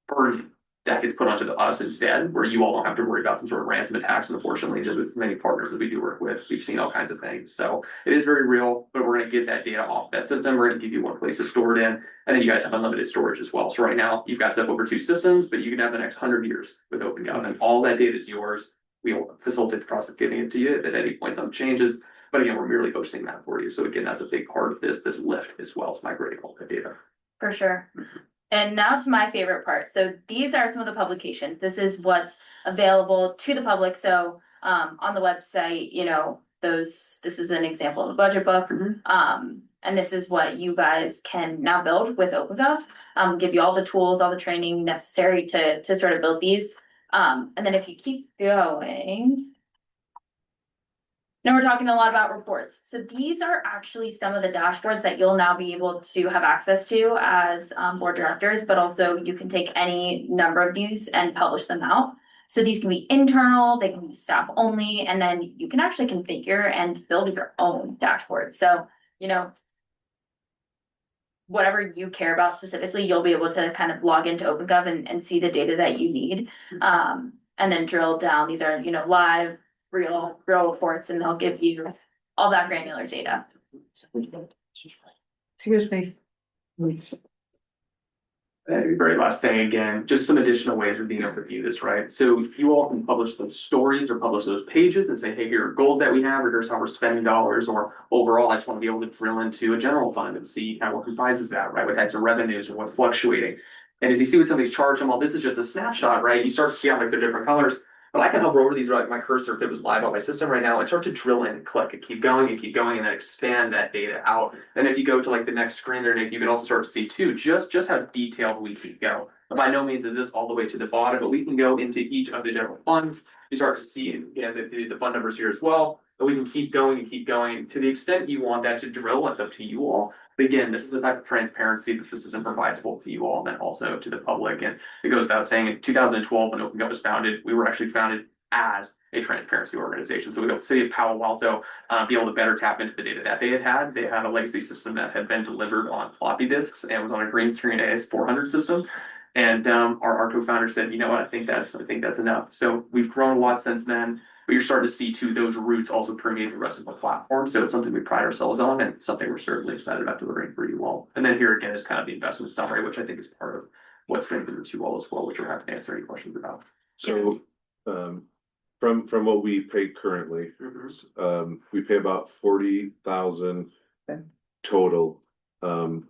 burden that gets put onto us instead, where you all don't have to worry about some sort of ransom attacks. And unfortunately, just with many partners that we do work with, we've seen all kinds of things. So it is very real, but we're gonna get that data off that system. We're gonna give you one place to store it in, and then you guys have unlimited storage as well. So right now, you've got stuff over 2 systems, but you can have the next 100 years with OpenGov, and all that data is yours. We will facilitate the process of giving it to you at any point some changes. But again, we're merely hosting that for you. So again, that's a big part of this lift as well, as migrating all that data. for sure. And now to my favorite part. So these are some of the publications. This is what's available to the public. So on the website, this is an example of a budget book. And this is what you guys can now build with OpenGov. Give you all the tools, all the training necessary to sort of build these. And then if you keep going. Now we're talking a lot about reports. So these are actually some of the dashboards that you'll now be able to have access to as board directors, but also you can take any number of these and publish them out. So these can be internal, they can be staff only, and then you can actually configure and build your own dashboard. So, you know, whatever you care about specifically, you'll be able to kind of log into OpenGov and see the data that you need. And then drill down. These are, you know, live, real reports, and they'll give you all that granular data. Excuse me. Very last thing, again, just some additional ways of being able to view this, right? So you all can publish those stories or publish those pages and say, hey, here are goals that we have, or here's how we're spending dollars, or overall, I just want to be able to drill into a general fund and see kind of what comprises that, right? What types of revenues or what's fluctuating. And as you see what somebody's charging, well, this is just a snapshot, right? You start to see how like they're different colors. But I can hover over these, like my cursor, if it was live on my system right now, and start to drill in and click and keep going and then expand that data out. And if you go to like the next screen there, Nick, you can also start to see too, just how detailed we can go. By no means is this all the way to the bottom, but we can go into each of the general funds. You start to see, again, the fund numbers here as well. But we can keep going to the extent you want that to drill. It's up to you all. But again, this is the type of transparency that this isn't provides both to you all and then also to the public. And it goes without saying, in 2012, when OpenGov was founded, we were actually founded as a transparency organization. So we got the city of Palo Alto be able to better tap into the data that they had. They had a legacy system that had been delivered on floppy disks and was on a green screen AS400 system. And our co-founder said, you know what, I think that's enough. So we've grown a lot since then. But you're starting to see too those roots also permeate the rest of the platform. So it's something we pride ourselves on and something we're certainly excited about delivering for you all. And then here again is kind of the investment summary, which I think is part of what's been given to you all as well, which we're happy to answer any questions about. So, from what we pay currently, we pay about 40,000 total, in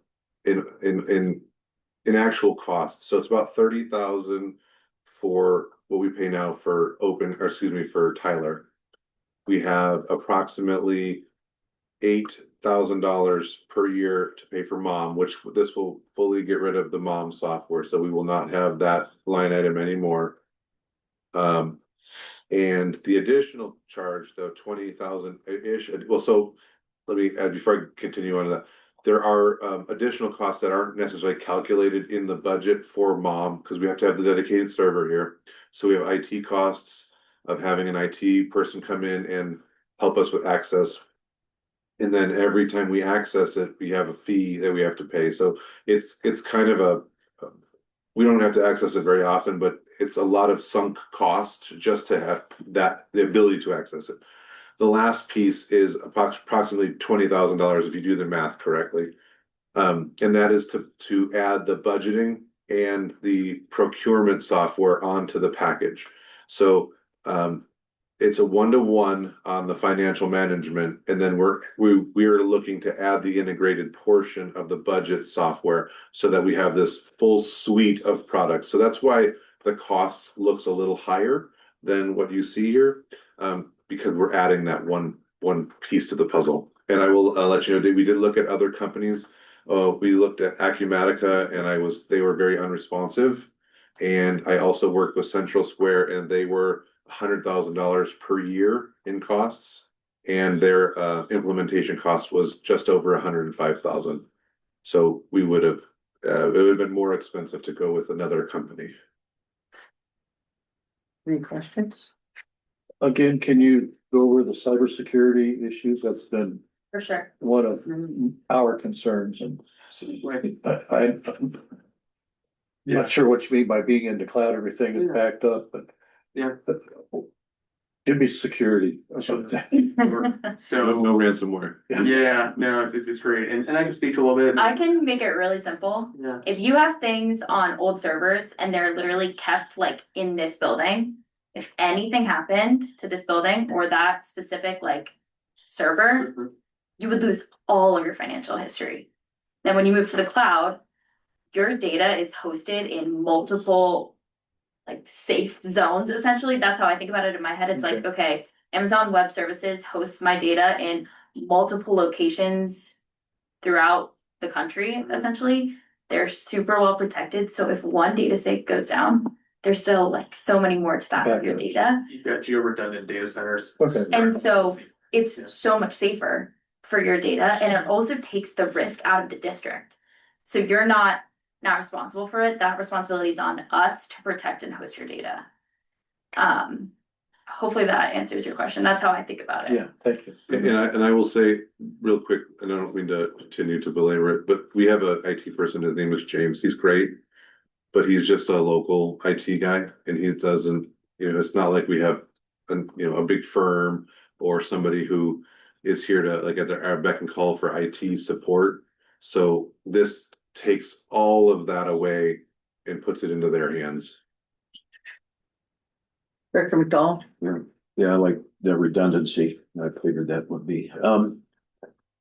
actual costs. So it's about 30,000 for what we pay now for for Tyler. We have approximately $8,000 per year to pay for mom, which this will fully get rid of the mom software. So we will not have that line item anymore. And the additional charge, though, 20,000-ish. Well, so let me add before I continue on to that. There are additional costs that aren't necessarily calculated in the budget for mom because we have to have the dedicated server here. So we have IT costs of having an IT person come in and help us with access. And then every time we access it, we have a fee that we have to pay. So it's kind of we don't have to access it very often, but it's a lot of sunk cost just to have the ability to access it. The last piece is approximately $20,000 if you do the math correctly. And that is to add the budgeting and the procurement software onto the package. So it's a 1-to-1 on the financial management, and then we are looking to add the integrated portion of the budget software so that we have this full suite of products. So that's why the cost looks a little higher than what you see here, because we're adding that one piece to the puzzle. And I will let you know, we did look at other companies. We looked at Acumatica, and they were very unresponsive. And I also worked with Central Square, and they were $100,000 per year in costs, and their implementation cost was just over 105,000. So it would have been more expensive to go with another company. Any questions? Again, can you go over the cybersecurity issues? That's been For sure. one of our concerns, and I'm not sure what you mean by being in the cloud, everything is backed up, but Yeah. Give me security or something. So No ransomware. yeah, no, it's great. And I can speak to a little bit. I can make it really simple. Yeah. If you have things on old servers and they're literally kept like in this building, if anything happened to this building or that specific like server, Mhm. you would lose all of your financial history. Then when you move to the cloud, your data is hosted in multiple like safe zones, essentially. That's how I think about it in my head. It's like, okay, Amazon Web Services hosts my data in multiple locations throughout the country, essentially. They're super well protected. So if one data site goes down, there's still like so many more to back up your data. You've got geo-redundant data centers. Okay. And so it's so much safer for your data, and it also takes the risk out of the district. So you're not responsible for it, that responsibility is on us to protect and host your data. Hopefully that answers your question, that's how I think about it. Yeah, thank you. And I will say real quick, and I don't mean to continue to belabor it, but we have a IT person, his name is James, he's great. But he's just a local IT guy and he doesn't, it's not like we have a big firm or somebody who is here to like at our beck and call for IT support. So this takes all of that away and puts it into their hands. Director McDowell? Yeah, I like the redundancy. I figured that would be,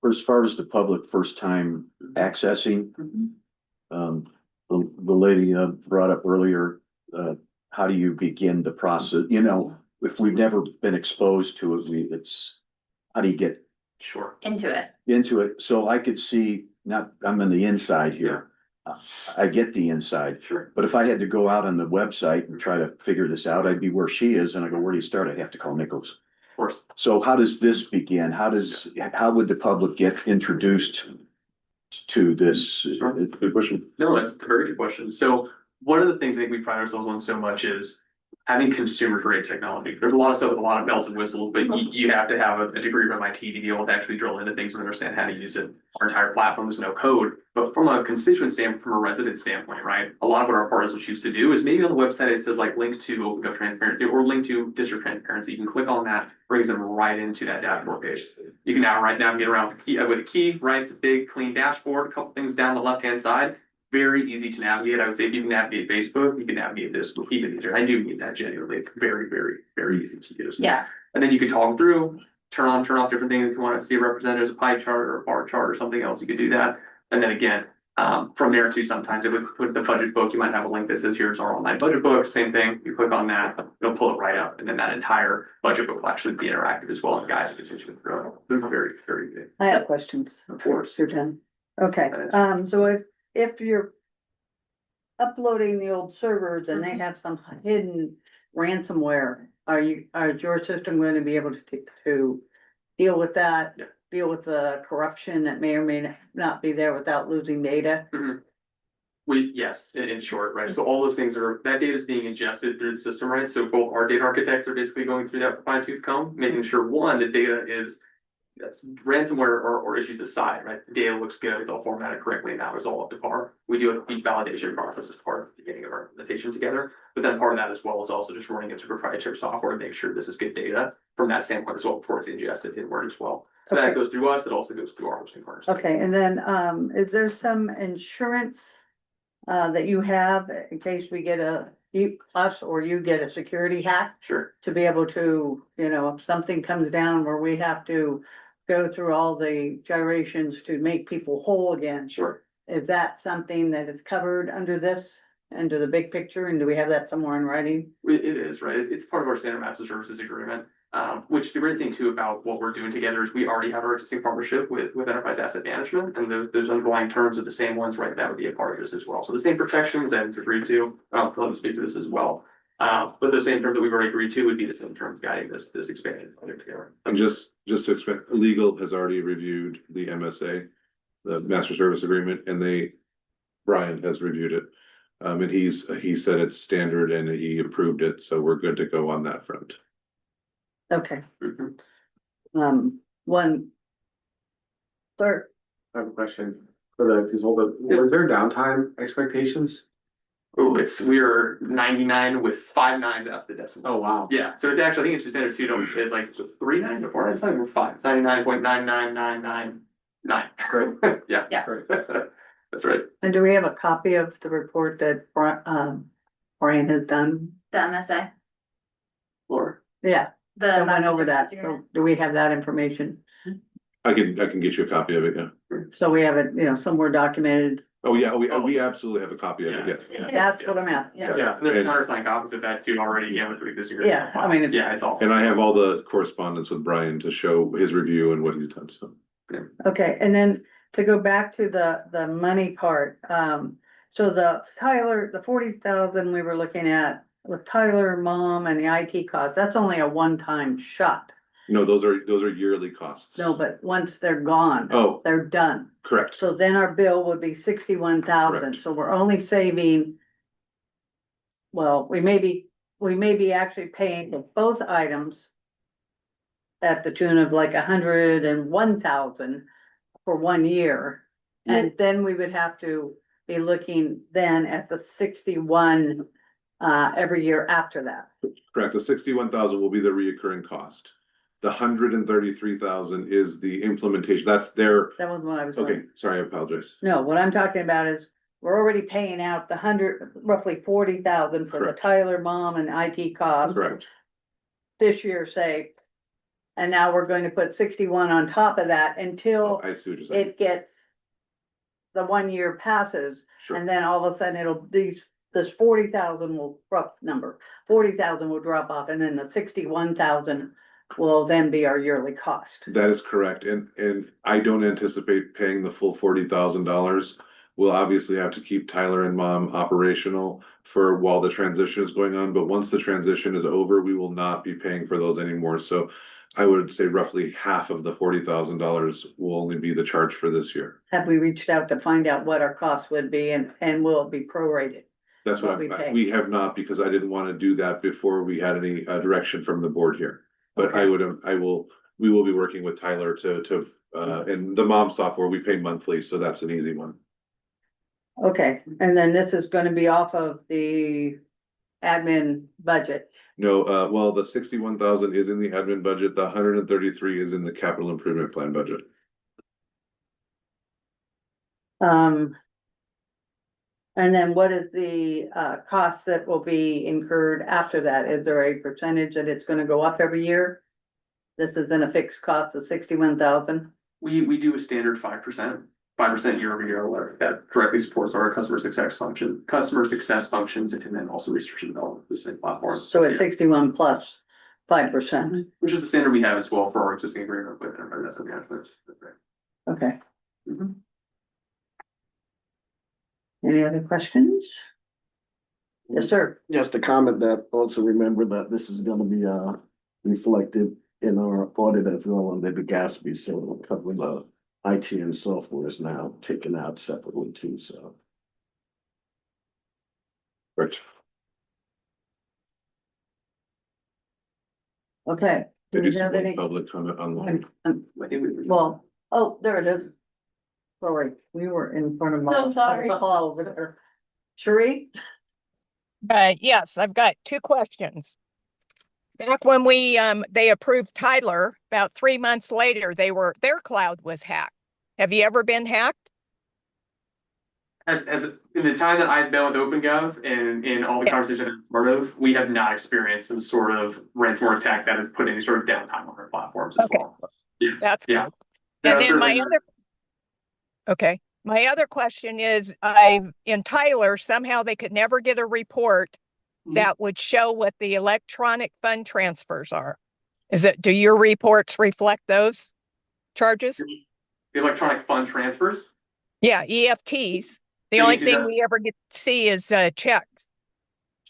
as far as the public first time accessing. The lady brought up earlier, how do you begin the process? If we've never been exposed to it, how do you get Sure. Into it. into it? So I could see, I'm on the inside here. I get the inside, Sure. but if I had to go out on the website and try to figure this out, I'd be where she is and I go, where do you start? I have to call Nichols. Of course. So how does this begin? How would the public get introduced to this? Good question. No, it's a very good question. So one of the things I think we pride ourselves on so much is having consumer grade technology. There's a lot of stuff with a lot of bells and whistles, but you have to have a degree of MIT to be able to actually drill into things and understand how to use it. Our entire platform is no code, but from a constituent standpoint, from a resident standpoint, right? A lot of what our partners will choose to do is maybe on the website it says like link to OpenGov transparency or link to district transparency. You can click on that, brings them right into that dashboard page. You can now navigate around with a key, right? It's a big clean dashboard, a couple things down the left-hand side. Very easy to navigate. I would say if you can navigate Facebook, you can navigate this even easier. I do mean that genuinely. It's very, very, very easy to use. Yeah. And then you can talk through, turn off different things. If you want to see a representative's pie chart or a bar chart or something else, you could do that. And then again, from there too, sometimes with the budget book, you might have a link that says here's our online budget book. Same thing. You click on that, it'll pull it right up, and then that entire budget book will actually be interactive as well and guide the constituent through it. They're very, very good. I have questions. Of course. You're done. Okay, so if you're uploading the old servers and they have some hidden ransomware, is your system going to be able to deal with that? Yeah. Deal with the corruption that may or may not be there without losing data? Yes, in short, right? So all those things that data is being ingested through the system, right? So both our data architects are basically going through that fine tooth comb, making sure one, the data is ransomware or issues aside, right? The data looks good, it's all formatted correctly, and that was all up to par. We do a deep validation process as part of the beginning of our implementation together. But then part of that as well is also just running into proprietary software to make sure this is good data from that standpoint as well before it's ingested inward as well. So that goes through us, it also goes through our hosting partners. Okay, and then, is there some insurance that you have in case we get us or you get a security hack? Sure. To be able to, if something comes down where we have to go through all the gyrations to make people whole again. Sure. Is that something that is covered under this, under the big picture, and do we have that somewhere in writing? It is, right? It's part of our standard master services agreement. Which the great thing too about what we're doing together is we already have our existing partnership with Enterprise Asset Management, and those underlying terms are the same ones, right? That would be a part of this as well. So the same protections that we've agreed to, let me speak to this as well. But the same terms that we've already agreed to would be the same terms guiding this expansion project together. And just to expect, legal has already reviewed the MSA, the master service agreement, and Brian has reviewed it. And he said it's standard and he approved it, so we're good to go on that front. Okay, Mhm. one. Sir, I have a question for was there downtime expectations? Oh, we are 99 with 5 nines after the decimal. Oh, wow. Yeah, so it's actually, I think it's just under 2, it's like 3 nines or 4 nines, or 5. It's 99.99999. Great. Yeah. Yeah. Great. That's right. and do we have a copy of the report that Brian has done? The MSA, Laura. Yeah, the. I went master over that. services agreement. So do we have that information? I can get you a copy of it, yeah. So we have it, somewhere documented. Oh, yeah, we absolutely have a copy of it, yes. That's what I'm at. Yeah. Yeah, there's And- countersigned copies of that too already, with this agreement. Yeah, I mean, Yeah, it's all. And I have all the correspondence with Brian to show his review and what he's done, so. Okay, and then to go back to the money part, so the 40,000 we were looking at with Tyler, mom and the IT costs, that's only a one-time shot. No, those are yearly costs. No, but once they're gone, Oh, they're done. correct. So then our bill would be 61,000, Correct. so we're only saving. Well, we may be actually paying for both items. At the tune of like 101,000 for 1 year. And then we would have to be looking then at the 61 every year after that. Correct. The 61,000 will be the reoccurring cost. The 133,000 is the implementation. That's their, That was what I was. okay, sorry, I apologize. No, what I'm talking about is, we're already paying out roughly 40,000 for the Correct. Tyler mom and IT costs. Correct. This year, say. And now we're going to put 61 on top of that until I see what you're saying. it gets. The 1 year passes, Sure. and then all of a sudden this 40,000 will, rough number, 40,000 will drop off, and then the 61,000 will then be our yearly cost. That is correct. And I don't anticipate paying the full $40,000. We'll obviously have to keep Tyler and mom operational for while the transition is going on. But once the transition is over, we will not be paying for those anymore. So I would say roughly half of the $40,000 will only be the charge for this year. Have we reached out to find out what our cost would be and will it be prorated? That's What what we pay. we have not, because I didn't want to do that before we had any direction from the board here. But Okay. we will be working with Tyler to and the mom software, we pay monthly, so that's an easy one. Okay, and then this is gonna be off of the admin budget. No, well, the 61,000 is in the admin budget, the 133 is in the capital improvement plan budget. And then what is the cost that will be incurred after that? Is there a percentage that it's gonna go up every year? This isn't a fixed cost of 61,000? We do a standard 5%, 5% year over year alert that directly supports our customer success functions, and then also research and development of the same platform. So it's 61 plus 5%. Which is the standard we have as well for our existing agreement with Enterprise Asset Management. Okay. Mhm. Any other questions? Yes, sir. Just a comment that also remember that this is gonna be reflected in our audit as well on David Gatsby, so it'll cover the IT and software is now taken out separately too, so. Right. Okay. Do we have any? Public comment online. Well, oh, there it is. Sorry, we were in front of my. So sorry. The hall over there. Sheree? Yes, I've got two questions. Back when they approved Tyler, about 3 months later, their cloud was hacked. Have you ever been hacked? As in the time that I've been with OpenGov and in all the Yeah. conversations I'm part of, we have not experienced some sort of ransomware attack that has put any sort of downtime on our platforms as Okay. well. Yeah. That's Yeah. good. There And are then certain- my other question is, in Tyler, somehow they could never get a report Mhm. that would show what the electronic fund transfers are. Do your reports reflect those charges? The electronic fund transfers. Yeah, EFTs. The Yeah, only you do thing that. we ever get to see is checks.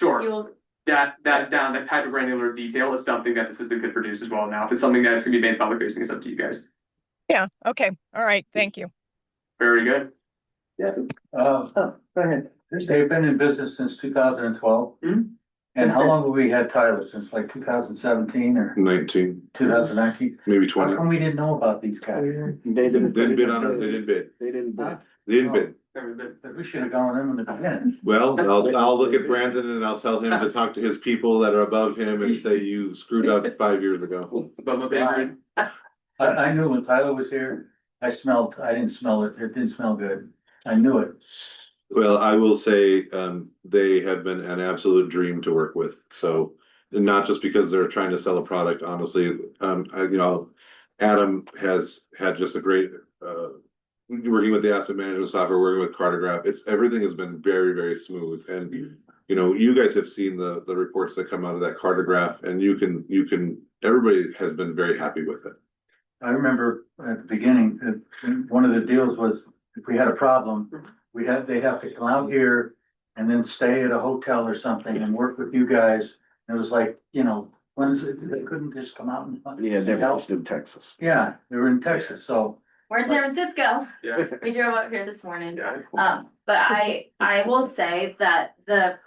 Sure. You'll, That type of granular detail is something that the system could produce as well. Now, if it's something that's gonna be made public facing, it's up to you guys. Yeah, okay, all right, thank you. Very good. Oh, go ahead. They've been in business since 2012. Mhm. And how long have we had Tyler? Since like 2017 or 19, 2019? maybe How 20. come we didn't know about these guys? They didn't. They didn't bid on it, they didn't bid. They didn't bid. They didn't bid. Very good. But we should have gone with them in the beginning. Well, I'll look at Brandon and I'll tell him to talk to his people that are above him and say you screwed up 5 years ago. It's above my pay grade. I knew when Tyler was here, I didn't smell it. It didn't smell good. I knew it. Well, I will say, they have been an absolute dream to work with, so. Not just because they're trying to sell a product, honestly, Adam has had just a great, working with the asset management software, working with Cartograph, everything has been very, very smooth, and. You guys have seen the reports that come out of that Cartograph, and everybody has been very happy with it. I remember at the beginning, one of the deals was if we had a problem, they'd have to come out here and then stay at a hotel or something and work with you guys. It was like, When is it, they couldn't just come out and. Yeah, they're help? based in Texas. Yeah, they were in Texas, so. We're in San Francisco. Yeah, We drove out here this morning. yeah. But I will say that the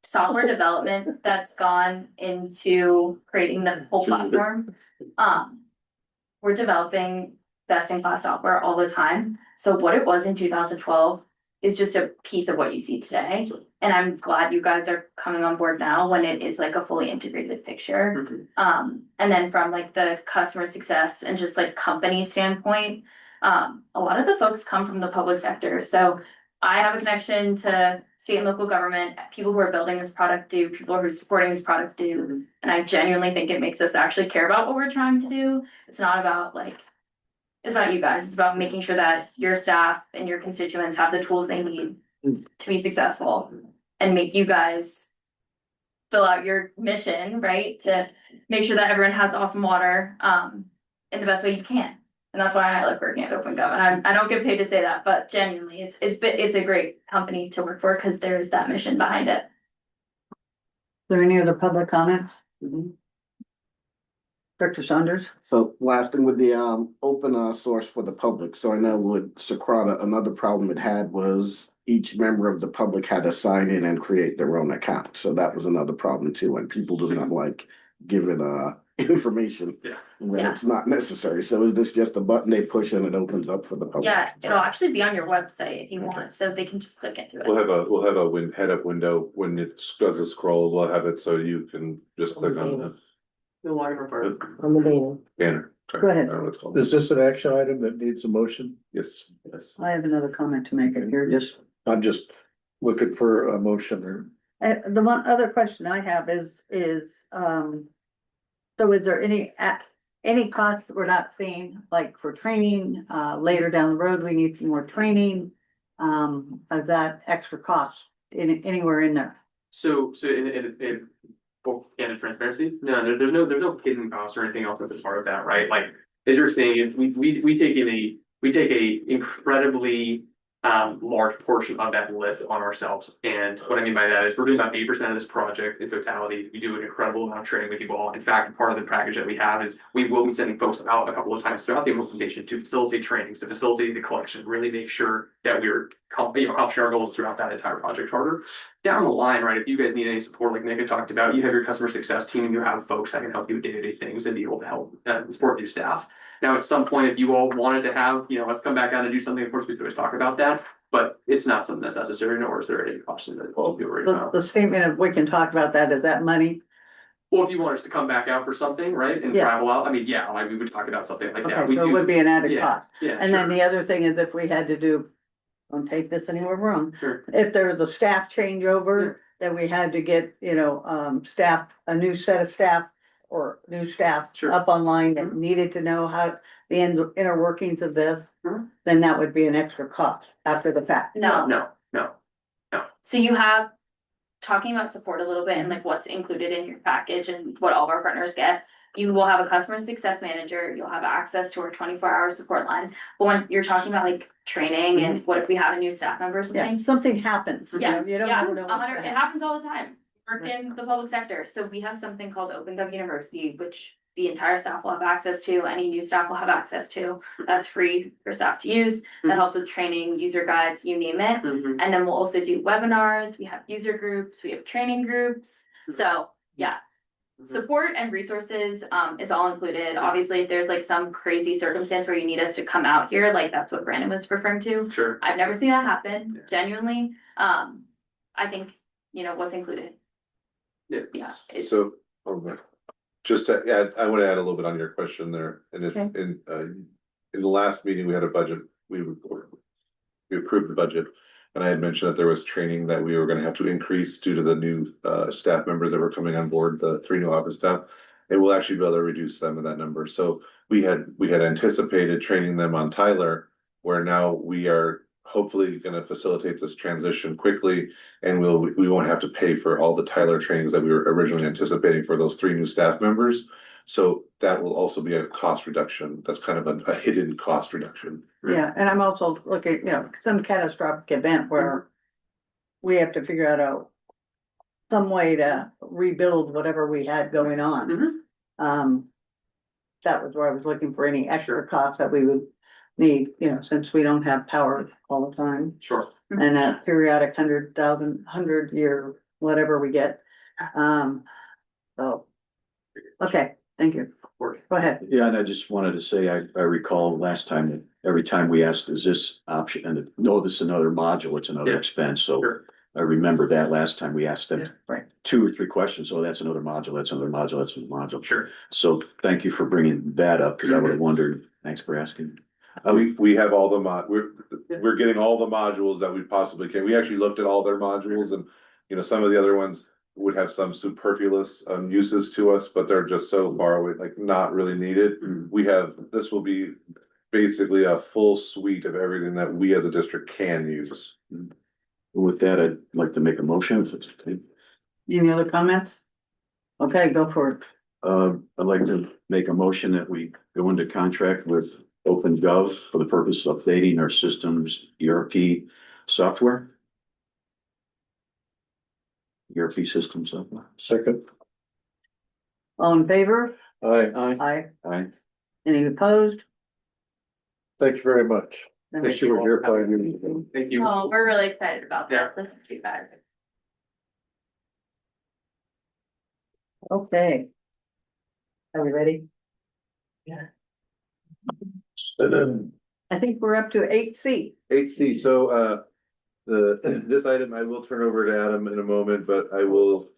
software development that's gone into creating the whole platform, we're developing best in class software all the time. So what it was in 2012 is just a piece of what you see today. And I'm glad you guys are coming on board now when it is like a fully integrated picture. And then from like the customer success and just like company standpoint, a lot of the folks come from the public sector. So I have a connection to state and local government, people who are building this product do, people who are supporting this product do. And I genuinely think it makes us actually care about what we're trying to do. It's not about like, it's about you guys. It's about making sure that your staff and your constituents have the tools they need to be successful and make you guys fill out your mission, right? To make sure that everyone has awesome water in the best way you can. And that's why I like working at OpenGov. And I don't get paid to say that, but genuinely, it's a great company to work for because there is that mission behind it. there any other public comments? Director Saunders? So last thing with the open source for the public. So I know with Socrata, another problem it had was each member of the public had to sign in and create their own account. So that was another problem too, and people do not like giving information Yeah. when Yeah. it's not necessary. So is this just a button they push and it opens up for the public? Yeah, it'll actually be on your website if you want, so they can just click into We'll it. have a head-up window when it does a scroll, we'll have it so you can just click on the No longer preferred. On the banner. banner. Sorry, Go ahead. I don't know what it's called. Is this an action item that needs a motion? Yes, yes. I have another comment to make if you're just. I'm just looking for a motion or. The one other question I have is, so is there any costs that we're not seeing, like for training, later down the road, we need some more training? Is that extra cost anywhere in there? So in full candid transparency, no, there's no hidden costs or anything else that's a part of that, right? Like, as you're saying, we take a incredibly large portion of that lift on ourselves. And what I mean by that is we're doing about 8% of this project in totality. We do an incredible amount of training with you all. In fact, part of the package that we have is we will be sending folks out a couple of times throughout the implementation to facilitate trainings, to facilitate the collection, really make sure that we're accomplishing our goals throughout that entire project charter. Down the line, right, if you guys need any support, like Nick had talked about, you have your customer success team, you have folks that can help you with day-to-day things and be able to help support new staff. Now, at some point, if you all wanted to have, let's come back out and do something, of course, we could always talk about that. But it's not something that's necessary, nor is there any cost in it. Well, The statement of, we can talk about that, is that money? if you want us to come back out for something, right, and Yeah. travel out, I mean, yeah, like we would talk about something like that. Okay, We so it do- would be an added Yeah, cost. yeah, And then sure. the other thing is if we had to do, don't take this anywhere wrong, Sure. if there was a staff changeover, then we had to get, staff, a new set of staff or new staff Sure. up online that needed to know how the inner workings of this, Mhm. then that would be an extra cost after the fact. No, No. so you have, talking about support a little bit and like what's included in your package and what all of our partners get. You will have a customer success manager, you'll have access to our 24-hour support line. But when you're talking about like training and what if we have a new staff member or Yeah, something? something happens. Yes, You don't yeah, ever know what's 100, gonna it happen. happens all the time. Work in the public sector, so we have something called OpenGov University, which the entire staff will have access to, any new staff will have access to. That's free for staff to use, that helps with training, user guides, you name it. Mhm. And then we'll also do webinars, we have user groups, we have training groups, so, yeah. Support and resources, is all included, obviously, if there's like some crazy circumstance where you need us to come out here, like that's what Brandon was referring to. Sure. I've never seen that happen, Yeah. genuinely, I think, what's included, yeah, it's, So, just to add, I want to add a little bit on your question there, and it's Okay. in the last meeting, we had a budget, we approved the budget. And I had mentioned that there was training that we were gonna have to increase due to the new staff members that were coming on board, the 3 new office staff. And we'll actually be able to reduce them in that number. So we had anticipated training them on Tyler, where now we are hopefully gonna facilitate this transition quickly. And we won't have to pay for all the Tyler trainings that we were originally anticipating for those 3 new staff members. So that will also be a cost reduction. That's kind of a hidden cost reduction. Yeah, and I'm also looking, some catastrophic event where we have to figure out some way to rebuild whatever we had going on. Mhm. That was where I was looking for any extra costs that we would need, since we don't have power all the time. Sure. And that periodic 100-year, whatever we get. So, okay, thank you. Of course. Go ahead. Yeah, and I just wanted to say, I recall last time, that every time we asked, is this option, and no, this is another module, it's another Yeah. expense, so. Sure. I remember that last time we asked them Right. 2 or 3 questions, oh, that's another module, that's another module, that's another module. Sure. So thank you for bringing that up, because I would have wondered, thanks for asking. We have all the we're getting all the modules that we possibly can. We actually looked at all their modules and, some of the other ones would have some superfluous uses to us, but they're just so far away, like not really needed. This will be basically a full suite of everything that we as a district can use. With that, I'd like to make a motion, if it's okay. Any other comments? Okay, go for it. I'd like to make a motion that we go into contract with OpenGov for the purpose of updating our systems ERP software. ERP system software. Second, All in favor? aye, Aye. Aye. Any opposed? thank you very much. Then Wish you were here 5 years ago. Thank you. Oh, we're really excited about Yeah. that. Thank you guys. Okay. Are we ready? I think we're up to 8C. 8C, so this item I will turn over to Adam in a moment, but I will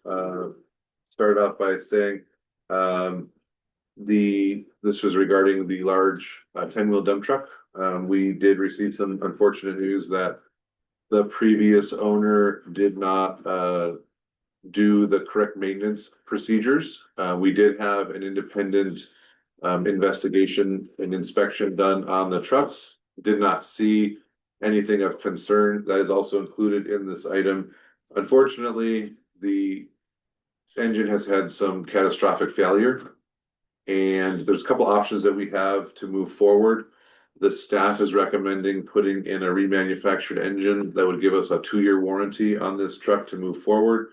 start off by saying this was regarding the large 10-wheel dump truck. We did receive some unfortunate news that the previous owner did not do the correct maintenance procedures. We did have an independent investigation and inspection done on the truck. Did not see anything of concern. That is also included in this item. Unfortunately, the engine has had some catastrophic failure. And there's a couple options that we have to move forward. The staff is recommending putting in a remanufactured engine that would give us a 2-year warranty on this truck to move forward.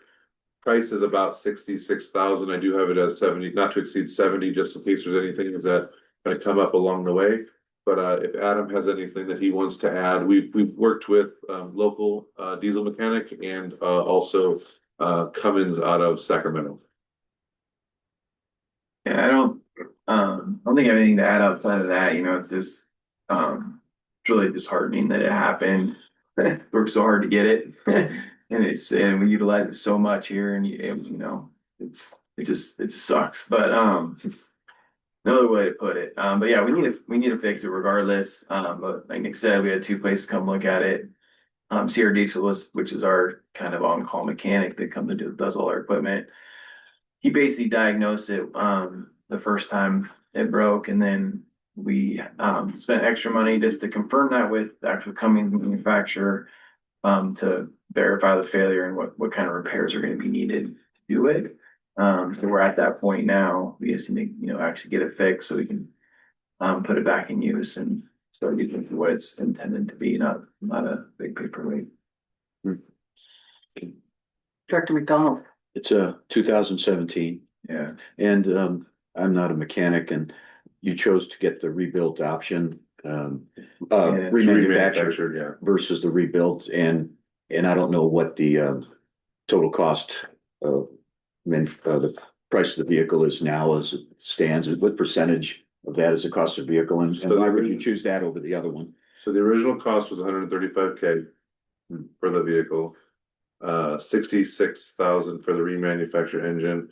Price is about $66,000. I do have it as 70, not to exceed 70, just in case there's anything that might come up along the way. But if Adam has anything that he wants to add, we've worked with local diesel mechanic and also Cummins out of Sacramento. Yeah, I don't think I have anything to add outside of that, it's just, it's really disheartening that it happened. Worked so hard to get it, and we utilize it so much here, and it just sucks, but, no other way to put it, but yeah, we need to fix it regardless, but like Nick said, we had 2 places come look at it. CR Diesel which is our kind of on-call mechanic that comes and does all our equipment. He basically diagnosed it the first time it broke, and then we spent extra money just to confirm that with the actual Cummins manufacturer to verify the failure and what kind of repairs are going to be needed to do it. So we're at that point now. We just need to actually get it fixed so we can put it back in use and start using it for what it's intended to be, not a big paperweight. Director McDonald. It's a 2017. Yeah. And I'm not a mechanic, and you chose to get the rebuilt option, remanufactured Remanufactured, yeah. versus the rebuilt, and I don't know what the total cost of the price of the vehicle is now as it stands. What percentage of that is the cost of the vehicle, and why would you choose that over the other one? So the original cost was $135K for the vehicle. 66,000 for the remanufactured engine,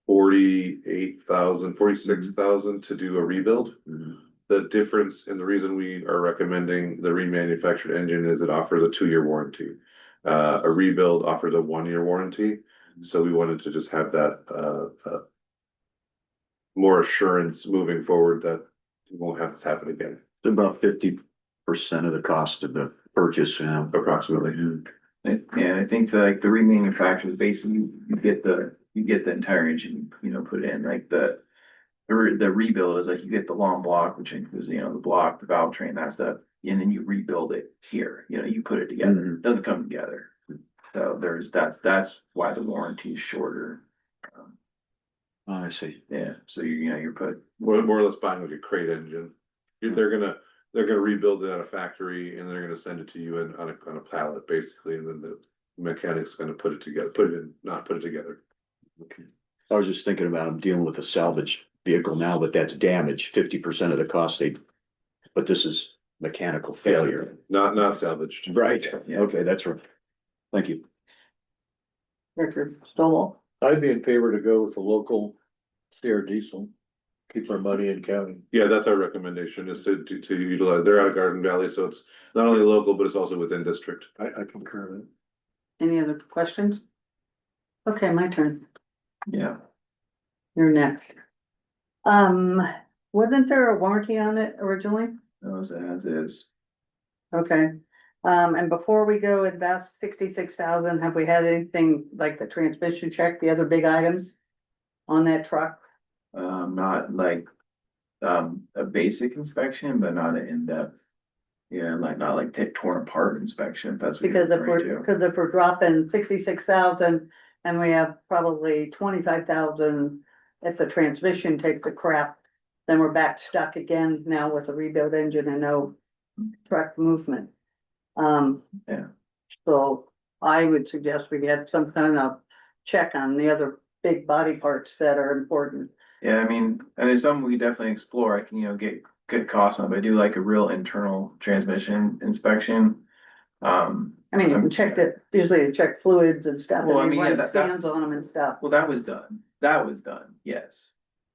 46,000 to do a rebuild. The difference and the reason we are recommending the remanufactured engine is it offers a 2-year warranty. A rebuild offers a 1-year warranty. So we wanted to just have that more assurance moving forward that we won't have this happen again. It's about 50% of the cost of the purchase, Approximately. Yeah, I think the remanufactured is basically you get the entire engine, put in, like the rebuild is like you get the long block, which includes, the block, the valve train, that stuff, and then you rebuild it here, you put it together. It doesn't come together. So that's why the warranty is shorter. I see. Yeah, so you're put, More or less buying like a crate engine. They're gonna rebuild it at a factory and they're gonna send it to you on a pallet basically, and then the mechanic's gonna put it together, not put it together. I was just thinking about, I'm dealing with a salvage vehicle now, but that's damaged, 50% of the cost but this is mechanical failure. Not salvaged. Right, okay, that's right. Thank you. Director Stovall. I'd be in favor to go with the local Sierra Diesel, keep our money in county. Yeah, that's our recommendation is to utilize, they're out of Garden Valley, so it's not only local, but it's also within district. I concur with it. Any other questions? Okay, my turn. yeah. You're next. Wasn't there a warranty on it originally? Those as is. Okay, and before we go invest 66,000, have we had anything like the transmission check, the other big items on that truck? Not like, a basic inspection, but not an in-depth. Yeah, like not like torn apart inspection, if that's what you're Because referring to. if we're dropping 66,000 and we have probably 25,000 if the transmission takes a crap, then we're back stuck again now with a rebuild engine and no truck movement. Yeah. So I would suggest we get some kind of check on the other big body parts that are important. Yeah, I mean, and it's something we definitely explore. I can, get good costs on, it, but I do like a real internal transmission inspection. I mean, you can check that, usually you check fluids and stuff, Well, I and you mean, yeah, run scans on them and stuff. Well, that was done. That was done, yes.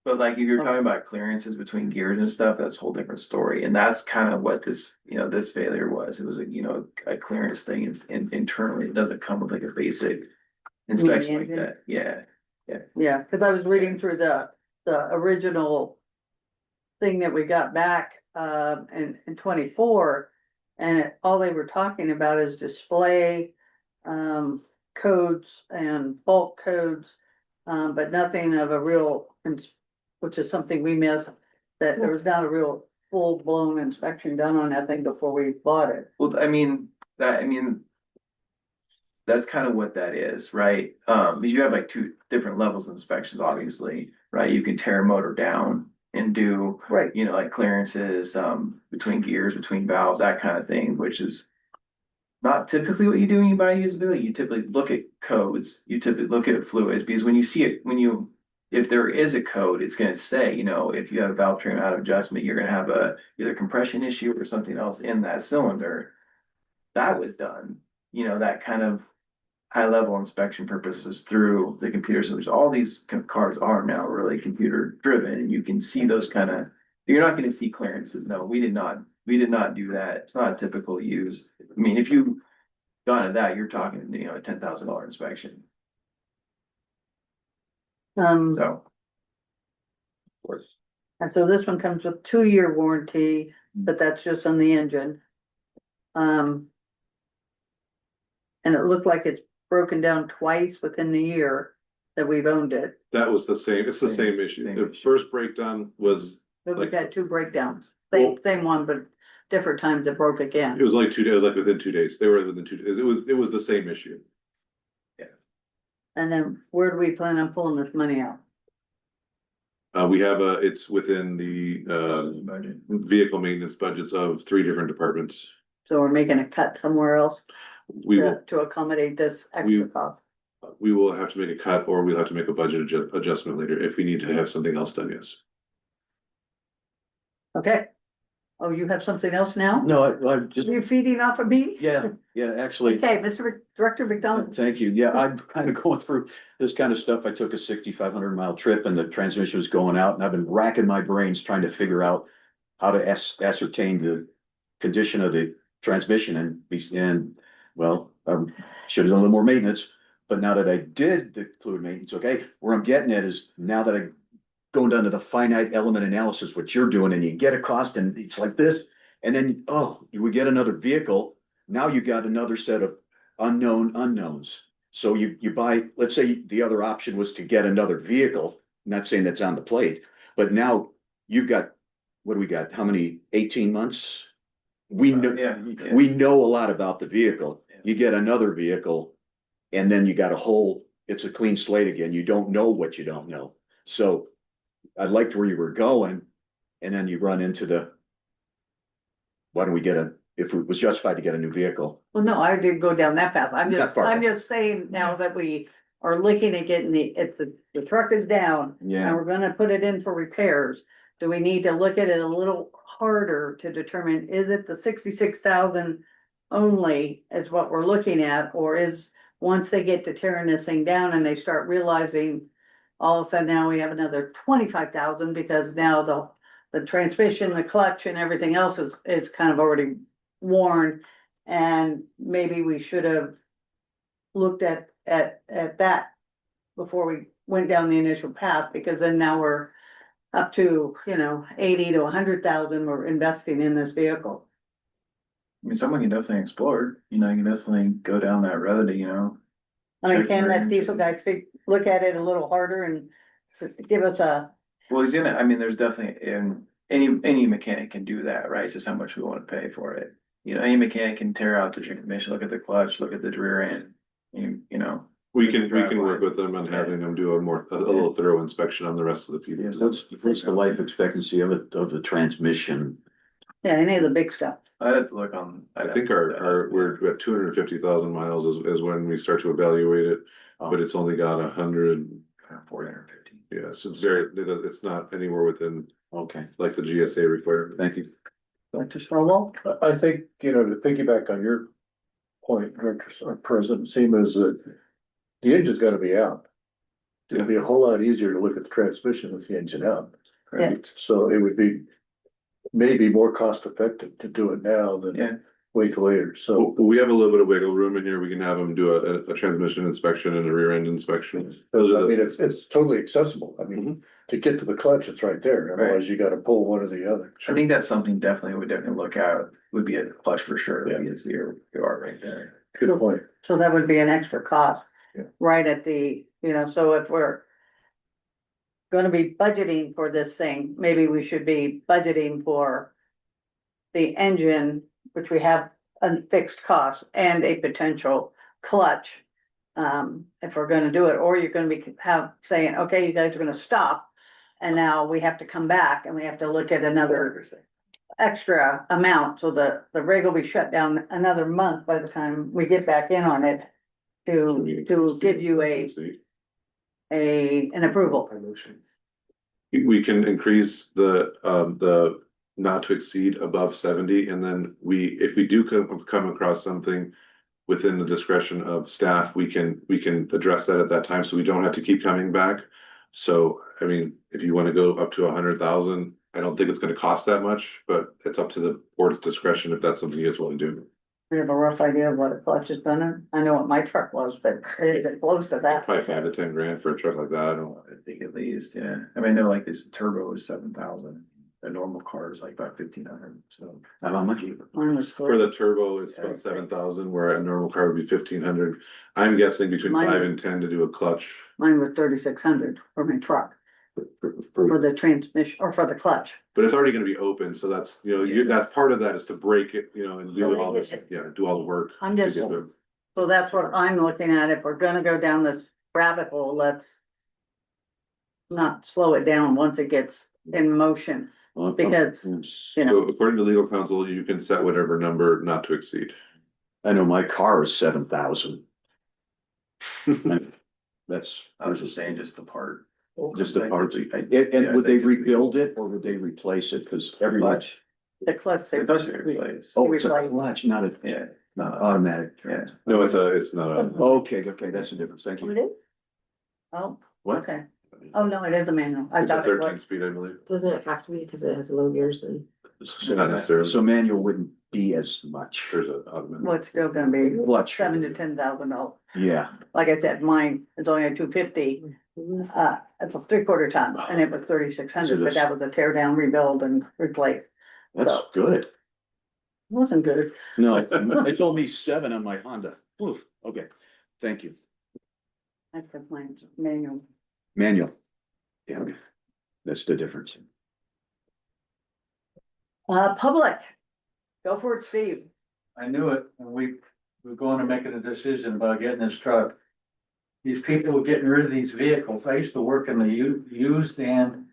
But like if you're talking about clearances between gears and stuff, that's a whole different story. And that's kind of what this, this failure was. It was a clearance thing internally. It doesn't come with like a basic inspection like engine? that. Yeah. Yeah, cause I was reading through the original thing that we got back, in 24. And all they were talking about is display, codes and bulk codes. But nothing of a real, which is something we missed, that there was not a real full-blown inspection done on that thing before we bought it. Well, that's kind of what that is, right? Because you have like two different levels of inspections, obviously, right? You can tear a motor down and do, Right. like clearances, between gears, between valves, that kind of thing, which is not typically what you do when you buy usability. You typically look at codes, you typically look at fluids, because when you see it, if there is a code, it's gonna say, if you have a valve train out of adjustment, you're gonna have either compression issue or something else in that cylinder. That was done, that kind of high level inspection purposes through the computer. So there's all these cars are now really computer driven, and you can see those you're not gonna see clearances. No, we did not do that. It's not a typical use. I mean, if you gone at that, you're talking, a $10,000 inspection. So. Of course. And so this one comes with 2-year warranty, but that's just on the engine. And it looked like it's broken down twice within the year that we've owned it. That was it's the same issue. Same The issue. first breakdown was, But we've Like- had 2 breakdowns, Well- same one, but different times it broke it again. was like 2 days, it was like within 2 days. They were within 2 days. It was the same issue. And then where do we plan on pulling this money out? We have it's within the, Budget. vehicle maintenance budgets of 3 different departments. So we're making a cut somewhere else We will, to accommodate this We- extra cost. we will have to make a cut, or we'll have to make a budget adjustment later if we need to have something else done, yes. Okay. Oh, you have something else now? No, I just, You're feeding off of me? yeah, actually. Okay, Director McDonald. Thank you. Yeah, I'm kind of going through this kind of stuff. I took a 6,500 mile trip and the transmission was going out, and I've been racking my brains trying to figure out how to ascertain the condition of the transmission and well, should have done a little more maintenance. But now that I did the fluid maintenance, okay, where I'm getting at is now that I going down to the finite element analysis, what you're doing, and you get a cost and it's like this, and then, you would get another vehicle. Now you got another set of unknown unknowns. So you buy, let's say the other option was to get another vehicle, not saying that's on the plate, but now you've got, what do we got? How many, 18 months? We know, Yeah. we know a lot about the vehicle. You get another vehicle And then you got a whole, it's a clean slate again. You don't know what you don't know. So I liked where you were going, and then you run into the. Why don't we get if it was justified to get a new vehicle? Well, no, I didn't go down that path. Not far. I'm just saying now that we are looking at getting if the truck is down and Yeah, we're gonna put it in for repairs, do we need to look at it a little harder to determine, is it the 66,000 only is what we're looking at, or is, once they get to tearing this thing down and they start realizing all of a sudden now we have another 25,000 because now the transmission, the clutch and everything else is kind of already worn, and maybe we should have looked at that before we went down the initial path, because then now we're up to, 80 to 100,000 we're investing in this vehicle. I mean, someone can definitely explore, you know, you can definitely go down that road, you know. I mean, Check can your that engine. diesel guy look at it a little harder and give us a, Well, he's gonna, I mean, there's definitely, any mechanic can do that, right? It's just how much we wanna pay for it. You know, any mechanic can tear out the transmission, look at the clutch, look at the rear end, you know. We can work with them on having them do a little thorough inspection on the rest of the Yeah, pieces. what's the life expectancy of it, of the transmission? yeah, any of the big stuff. I'd have to look on. I think we're at 250,000 miles is when we start to evaluate it, but it's only got 100. 450. Yeah, so it's not anywhere within Okay, like the GSA requirement. thank you. Dr. Strobel? I think, to piggyback on your point, President Seaman, is that the engine's gotta be out. It'd be a whole lot easier to look at the transmission with the engine out. Right? So it would be maybe more cost effective to do it now Yeah. than wait till later, so. We have a little bit of wiggle room in here. We can have them do a transmission inspection and a rear end inspection. Those I are mean, the, it's totally accessible. I mean, to get to the clutch, it's right there. Otherwise, you gotta pull one or the other. I think that's something definitely we definitely look at, would be a clutch for sure, Yeah. because you are right there. Good point. So that would be an extra cost. Yeah. Right at the, so if we're gonna be budgeting for this thing, maybe we should be budgeting for the engine, which we have a fixed cost, and a potential clutch. If we're gonna do it, or you're gonna be saying, okay, you guys are gonna stop. And now we have to come back and we have to look at another extra amount, so the rig will be shut down another month by the time we get back in on it. To give you an approval. we can increase the not to exceed above 70, and then if we do come across something within the discretion of staff, we can address that at that time, so we don't have to keep coming back. So, I mean, if you wanna go up to 100,000, I don't think it's gonna cost that much, but it's up to the board's discretion if that's something you guys wanna do. We have a rough idea of what a clutch is gonna, I know what my truck was, but is it close to that? Probably 5 to 10 grand for a truck like that. I don't. I think at least, yeah. I mean, I know like this turbo is 7,000. A normal car is like about 1,500, so. Not how much? Mine was For the turbo, it's about 7,000, where a normal car would be 1,500. I'm guessing between Mine- 5 and 10 to do a clutch. Mine was 3,600 for my truck, for the transmission, or for the clutch. But it's already gonna be open, so that's, that's part of that is to break it, and do all this, do all the work. I'm just, to get it. so that's what I'm looking at. If we're gonna go down this rabbit hole, let's not slow it down once it gets in motion, because, So according to legal counsel, you can set whatever number not to exceed. I know my car is 7,000. That's, I was just saying, just the part. just the parts. I- And yeah, would I they think- rebuild it or would they replace it? Cause everyone. Clutch. the clutch. It does replace. Oh, it's a clutch, not a, Yeah. not automatic. Yeah. No, it's not a. Okay, that's the difference. Thank Oh, it you. is? Oh, What? okay. Oh, no, it is a manual. I It's a thought it 13 was. speed, I believe. Doesn't it have to be because it has low gears and? Not necessarily. So manual wouldn't be as much. There's a automatic. Well, it's still gonna be Clutch. $7,000 to $10,000. Yeah, Like I said, mine is only a 250. It's a 3/4 ton, and it was 3,600, but that was a tear down, rebuild and replace. that's So- good. Wasn't good. No, they told me 7 on my Honda. Oof, okay, thank you. I put mine manual. Manual. Yeah, okay. That's the difference. Public. Go for it, Steve. I knew it, when we were going to making a decision about getting this truck. these people were getting rid of these vehicles. I used to work in the used and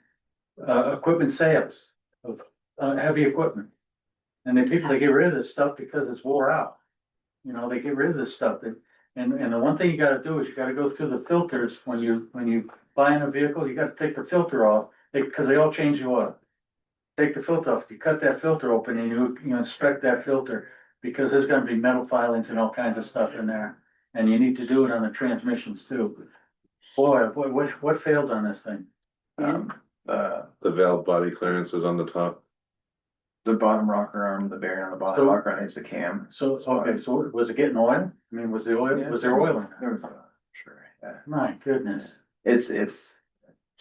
equipment sales of heavy equipment. And then people, they get rid of this stuff because it's wore out. You know, they get rid of this stuff and the one thing you gotta do is you gotta go through the filters when you buying a vehicle, you gotta take the filter off, cause they all change the oil. Take the filter off, you cut that filter open and you inspect that filter, because there's gonna be metal filings and all kinds of stuff in there. And you need to do it on the transmissions too. Boy, what failed on this thing? The valve body clearance is on the top. The bottom rocker arm, the bearing on the bottom So- rocker arm is the cam. So, okay, so was it getting oil? I mean, was there oil in there? Sure, yeah. My goodness. It's,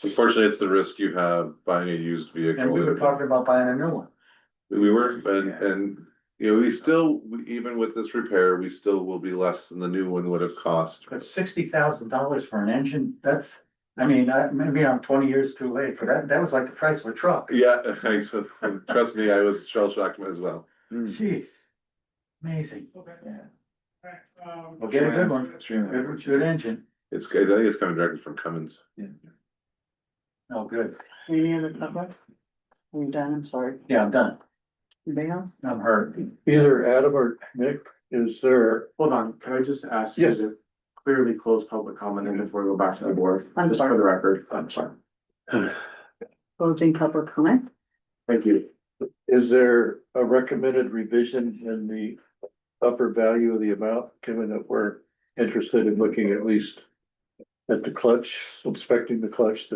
Unfortunately, it's the risk you have buying a used vehicle. And we were talking about buying a new one. We were, Yeah. and, you know, even with this repair, we still will be less than the new one would have cost. But $60,000 for an engine, that's, I mean, maybe I'm 20 years too late, but that was like the price of a truck. Yeah, trust me, I was shell shocked as well. Jeez. Amazing. yeah. We'll get a good one. Extremely. Good engine. I think it's coming directly from Cummins. Oh, good. Any other public? Are you done? I'm sorry. Yeah, I'm done. Anybody else? I'm hurt. Either Adam or Nick, is there? Hold on, can I just ask you Yes. to clearly close public comment and before we go back to the board, I'm just sorry. for the record, I'm sorry, Closing public comment? thank you. Is there a recommended revision in the upper value of the amount, given that we're interested in looking at least at the clutch, inspecting the clutch,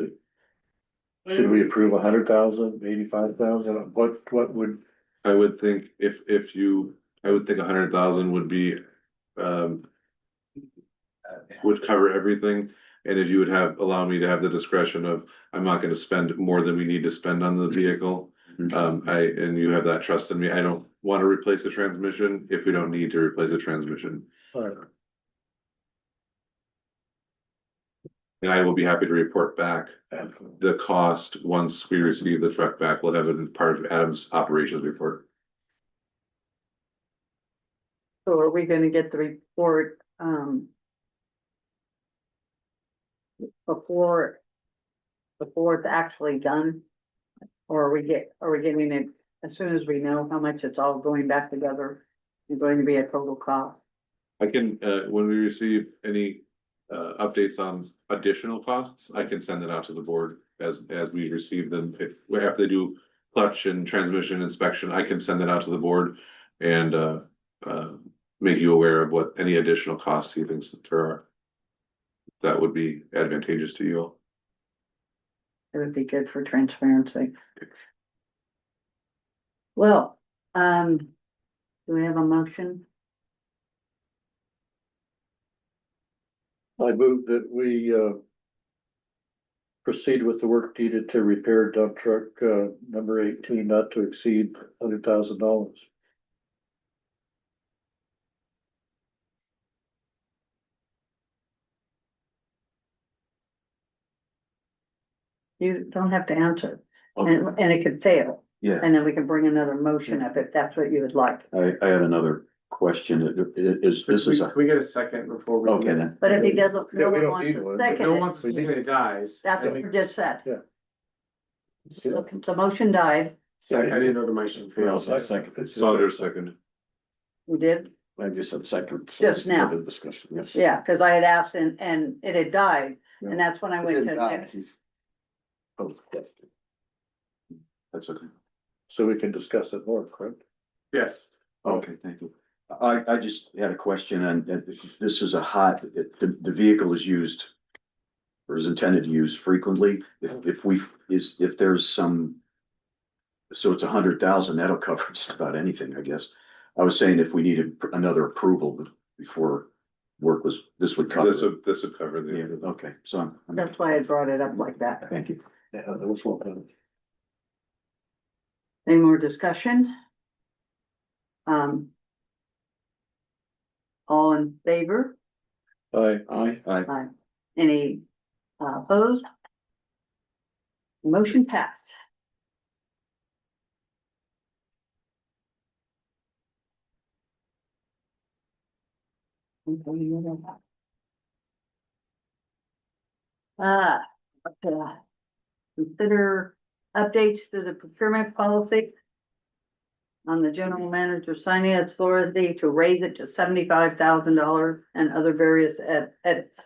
should we approve 100,000, 85,000? What would, I would think I would think 100,000 would be, would cover everything. And if you would allow me to have the discretion of, I'm not gonna spend more than we need to spend on the vehicle. And you have that trust in me. I don't wanna replace the transmission if we don't need to replace a transmission. And I will be happy to report back the cost once we receive the truck back. We'll have it as part of Adam's operations report. So are we gonna get the report, before it's actually done? Or are we getting it as soon as we know how much it's all going back together? It's going to be a total cost. I can, when we receive any updates on additional costs, I can send it out to the board as we receive them. If we have to do clutch and transmission inspection, I can send it out to the board and make you aware of what any additional costs he thinks there are. That would be advantageous to you all. It would be good for transparency. Well, do we have a motion? I move that we proceed with the work needed to repair dump truck number 18, not to exceed $100,000. You don't have to answer, and it could fail, Yeah, and then we can bring another motion up if that's what you would like. I had another question. This is Can we get a second before we? okay then. But if he doesn't, Yeah, no we one don't wants need to one. If second no one it, wants to speak when it dies. that's what we just said. Yeah. So the motion died, I didn't know the motion failed. Saunders second. we did, I just said second. Just now. The discussion, yes. yeah, cause I had asked and it had died, and that's when I went Didn't die, to. he's posed the question. That's okay. So we can discuss it more, correct? Yes. Okay, thank you. I just had a question and this is the vehicle is used or is intended to use frequently. If there's some, so it's 100,000, that'll cover just about anything, I guess. I was saying if we needed another approval before this would cover This it. would cover Yeah, the. okay, so I'm. That's why I brought it up like that. Thank you. Yeah, that was one. Any more discussion? All in favor? Aye. Aye. Any opposed? Motion passed. Okay. Consider updates to the procurement policy. On the general manager signing authority to raise it to $75,000 and other various edits.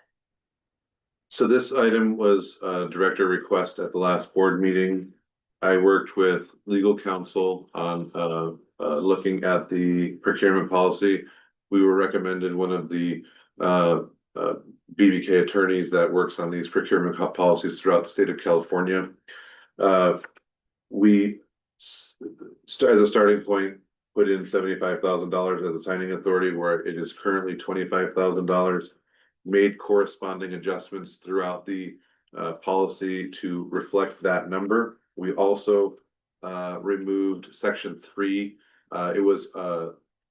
So this item was a director request at the last board meeting. I worked with legal counsel on looking at the procurement policy. We were recommended one of the BBK attorneys that works on these procurement policies throughout the state of California. We as a starting point, put in $75,000 as a signing authority where it is currently $25,000. Made corresponding adjustments throughout the policy to reflect that number. We also removed section 3. It was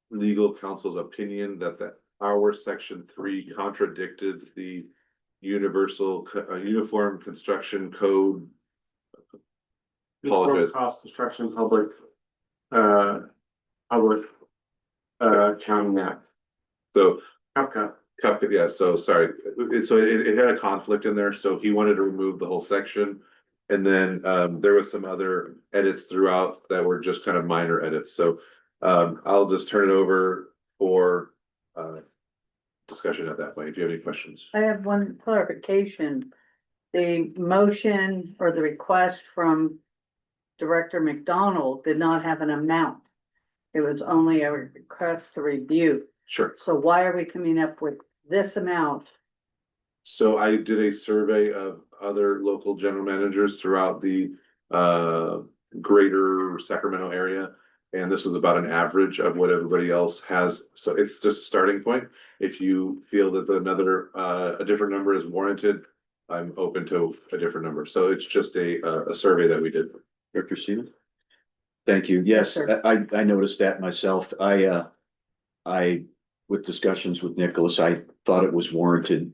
legal counsel's opinion that our section 3 contradicted the uniform construction code. Apologize. Cost construction public county act. So CapCut. yeah, so sorry, so it had a conflict in there, so he wanted to remove the whole section. And then there was some other edits throughout that were just kind of minor edits, so I'll just turn it over for discussion at that point, if you have any questions. I have one clarification. The motion or the request from Director McDonald did not have an amount. It was only a request to review. Sure. So why are we coming up with this amount? So I did a survey of other local general managers throughout the greater Sacramento area. And this was about an average of what everybody else has. So it's just a starting point. If you feel that a different number is warranted, I'm open to a different number. So it's just a survey that we did. Director Seaman? Thank you. Yes, Yes, sir. I noticed that myself. I, with discussions with Nicholas, I thought it was warranted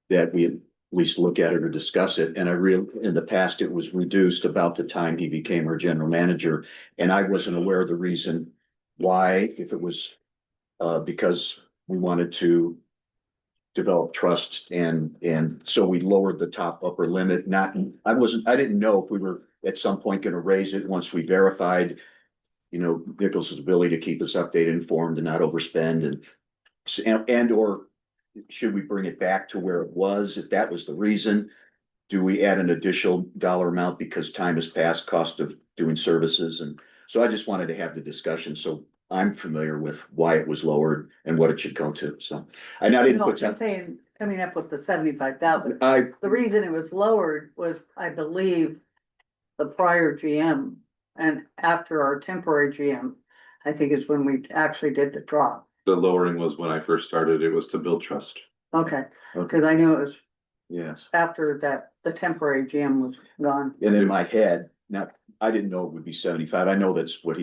that we at least look at it or discuss it. And in the past, it was reduced about the time he became our general manager. And I wasn't aware of the reason why, if it was because we wanted to develop trust and so we lowered the top upper limit. I didn't know if we were at some point going to raise it once we verified, Nicholas's ability to keep us updated, informed, and not overspend, and or should we bring it back to where it was? If that was the reason, do we add an additional dollar amount because time has passed, cost of doing services? And so I just wanted to have the discussion. So I'm familiar with why it was lowered and what it should go to. So I didn't No, put I'm that. saying, coming up with the 75,000. I, The reason it was lowered was, I believe, the prior GM and after our temporary GM, I think is when we actually did the drop. The lowering was when I first started, it was to build trust. Okay, because I knew it was yes. after that, the temporary GM was gone. And in my head, now, I didn't know it would be 75. I know that's what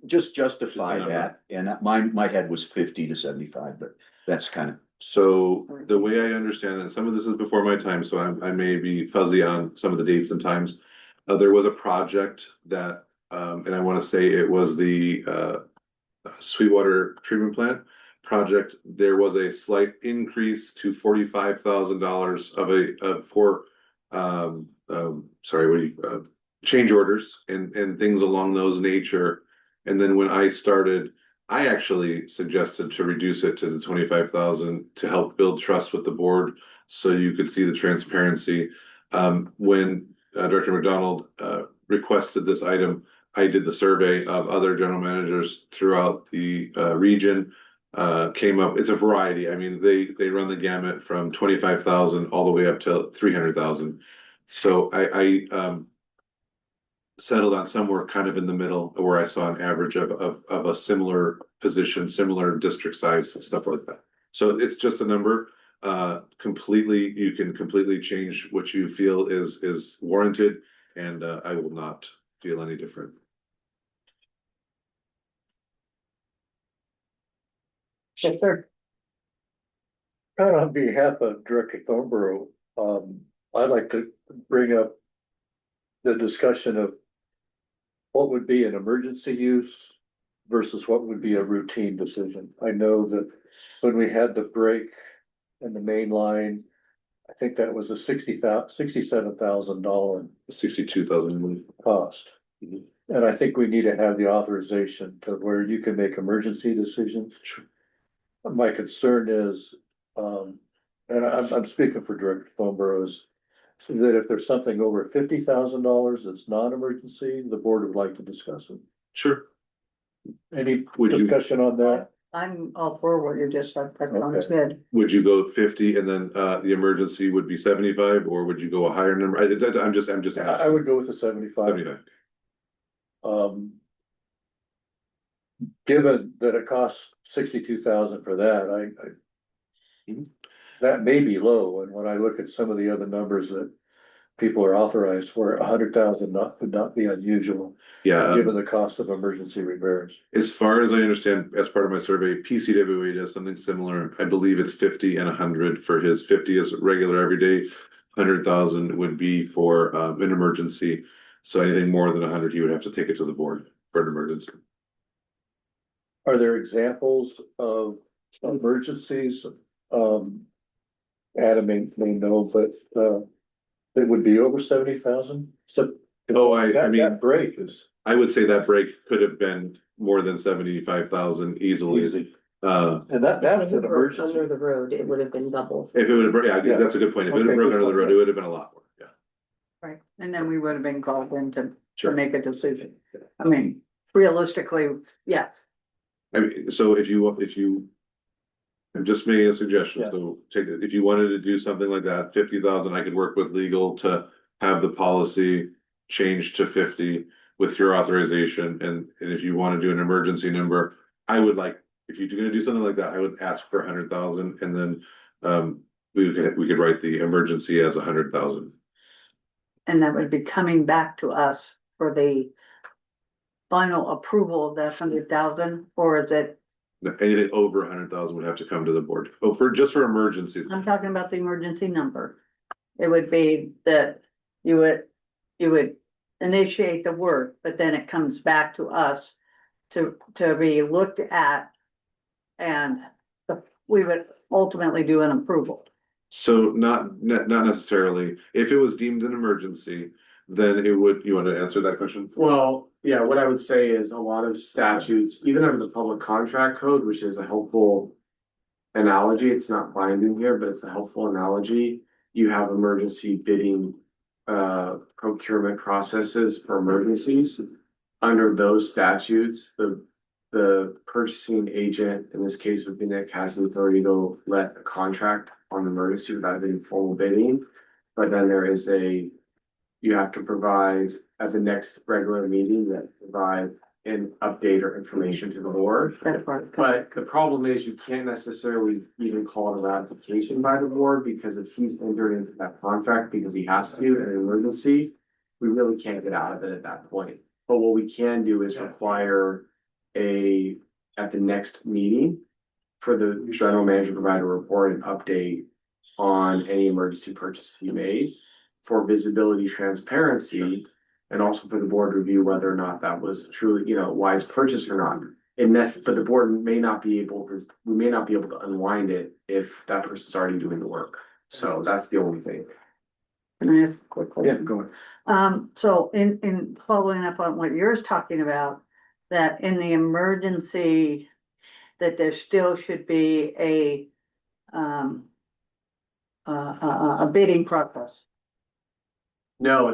just justify that. And my head was 50 to 75, but that's kind of. So the way I understand it, some of this is before my time, so I may be fuzzy on some of the dates and times. There was a project that, and I want to say it was the Sweetwater treatment plant project. There was a slight increase to $45,000 for change orders and things along those nature. And then when I started, I actually suggested to reduce it to the 25,000 to help build trust with the board, so you could see the transparency. When Director McDonald requested this item, I did the survey of other general managers throughout the region. Came up, it's a variety. I mean, they run the gamut from 25,000 all the way up to 300,000. So I settled on somewhere kind of in the middle, where I saw an average of a similar position, similar district size, stuff like that. So it's just a number. You can completely change what you feel is warranted, and I will not feel any different. Yes, sir. And on behalf of Director Thornborough, I'd like to bring up the discussion of what would be an emergency use versus what would be a routine decision. I know that when we had the break in the main line, I think that was a $67,000 62,000. cost. Mhm. And I think we need to have the authorization to where you can make emergency decisions. Sure. My concern is, and I'm speaking for Director Thornborough, is that if there's something over $50,000 that's non-emergency, the board would like to discuss it. Sure. Any Would you- discussion on that? I'm all for what you just said, that sounds good. Would you go 50 and then the emergency would be 75, or would you go a higher number? I'm just I asking. would go with the 75. 75. Given that it costs 62,000 for that, Mhm. that may be low, and when I look at some of the other numbers that people are authorized for, 100,000 would not be unusual, Yeah. given the cost of emergency repairs. As far as I understand, as part of my survey, PCWA does something similar. I believe it's 50 and 100 for his 50 is regular everyday. 100,000 would be for an emergency. So anything more than 100, he would have to take it to the board for an emergency. Are there examples of emergencies? Adam may know, but, it would be over 70,000? So. Oh, I That mean, break is I would say that break could have been more than 75,000 easily. easy, Uh, and that's an If it were emergency. Under the road, it would have been double. if it would have, yeah, Yeah. that's a good point. If it would have Okay, broken good under the point. road, it would have been a lot more. Yeah. Right, and then we would have been called in to Sure. make a decision. I mean, realistically, yes. I mean, so if you, I'm just making a suggestion, Yeah. so take it, if you wanted to do something like that, 50,000, I could work with legal to have the policy changed to 50 with your authorization, and if you wanna do an emergency number, I would like, if you're gonna do something like that, I would ask for 100,000, and then, we could write the emergency as 100,000. And that would be coming back to us for the final approval of that 100,000, or is it, Anything over 100,000 would have to come to the board, oh, just for emergencies. I'm talking about the emergency number. It would be that you would initiate the work, but then it comes back to us to be looked at. And we would ultimately do an approval. So not necessarily, if it was deemed an emergency, then it would, you want to answer that question? Well, yeah, what I would say is a lot of statutes, even under the public contract code, which is a helpful analogy, it's not binding here, but it's a helpful analogy. You have emergency bidding, procurement processes for emergencies. Under those statutes, the purchasing agent, in this case with Nick, has the authority to let a contract on the emergency without any formal bidding. But then there is you have to provide at the next regular meeting that provide an update or information to the board. That part. But the problem is you can't necessarily even call it a ratification by the board, because if he's entered into that contract because he has to in an emergency, we really can't get out of it at that point. But what we can do is require at the next meeting for the general manager to provide a report and update on any emergency purchase he made for visibility, transparency, and also for the board to review whether or not that was truly, wise purchase or not. But the board may not be able to, we may not be able to unwind it if that person's already doing the work. So that's the only thing. Can I ask a quick question? Go ahead. So in following up on what you're talking about, that in the emergency, that there still should be a bidding process. No,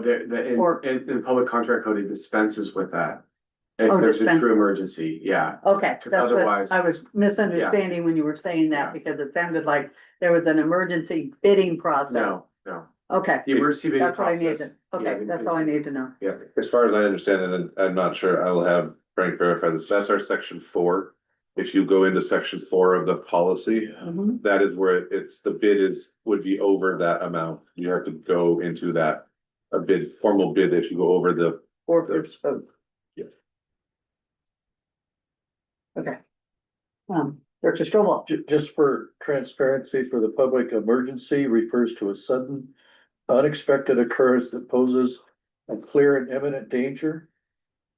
Or- in public contract code, it dispenses with that. If Oh, there's a dispense. true emergency, yeah. Okay, Because that's what otherwise- I was misunderstanding when you were saying that, because it sounded like there was an emergency bidding process. No. Okay, The emergency bidding that's what I need process. to, okay, that's all I need to know. Yeah. As far as I understand it, and I'm not sure, I will have Frank verify this, that's our section 4. If you go into section 4 of the policy, Mhm. that is where it's, the bid would be over that amount. You have to go into that, formal bid if you go over the. Or if it's both. Yeah. Okay. Director Stovall. Just for transparency for the public, emergency refers to a sudden unexpected occurrence that poses a clear and imminent danger,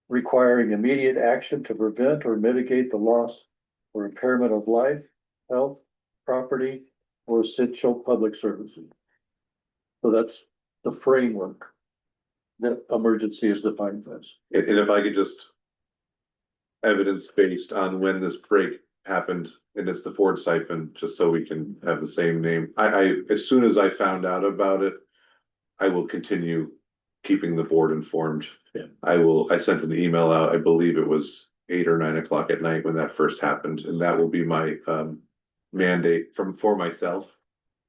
requiring immediate action to prevent or mitigate the loss or impairment of life, health, property, or essential public services. So that's the framework that emergency is defined as. And if I could just. Evidence based on when this break happened, and it's the Ford siphon, just so we can have the same name. As soon as I found out about it, I will continue keeping the board informed. Yeah. I sent an email out, I believe it was 8 or 9 o'clock at night when that first happened, and that will be my mandate for myself.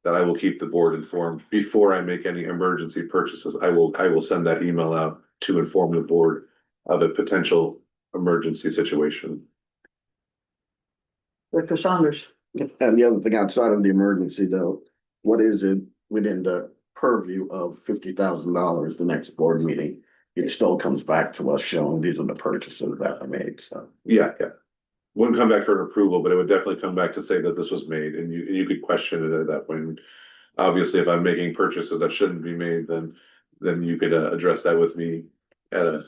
That I will keep the board informed before I make any emergency purchases. I will send that email out to inform the board of a potential emergency situation. Dr. Saunders. And the other thing outside of the emergency though, what is it within the purview of $50,000 the next board meeting? It still comes back to us showing these are the purchases that are made, so. Yeah. Wouldn't come back for an approval, but it would definitely come back to say that this was made, and you could question it at that point. Obviously, if I'm making purchases that shouldn't be made, then you could address that with me. Yeah,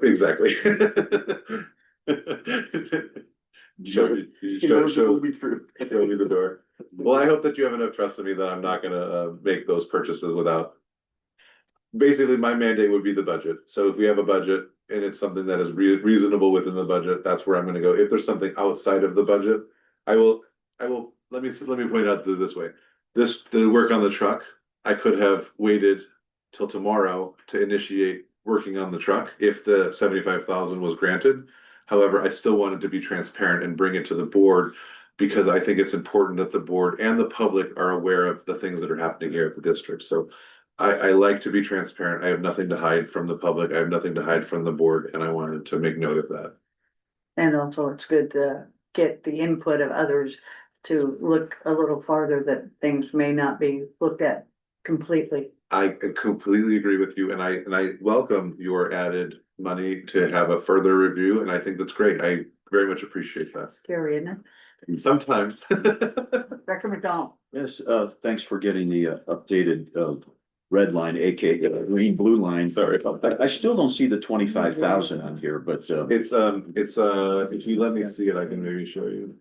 exactly. Show me the door. Well, I hope that you have enough trust in me that I'm not gonna make those purchases without. Basically, my mandate would be the budget. So if we have a budget and it's something that is reasonable within the budget, that's where I'm gonna go. If there's something outside of the budget, I will, let me point out this way. The work on the truck, I could have waited till tomorrow to initiate working on the truck if the 75,000 was granted. However, I still wanted to be transparent and bring it to the board because I think it's important that the board and the public are aware of the things that are happening here at the district. So I like to be transparent. I have nothing to hide from the public. I have nothing to hide from the board, and I wanted to make note of that. And also it's good to get the input of others to look a little farther, that things may not be looked at completely. I completely agree with you, and I welcome your added money to have a further review, and I think that's great. I very much appreciate that. Scary, isn't it? Sometimes. Dr. McDonald. Yes, thanks for getting the updated red line, aka green blue line. Sorry about that. I still don't see the 25,000 on here, but It's if you let me see it, I can maybe show you.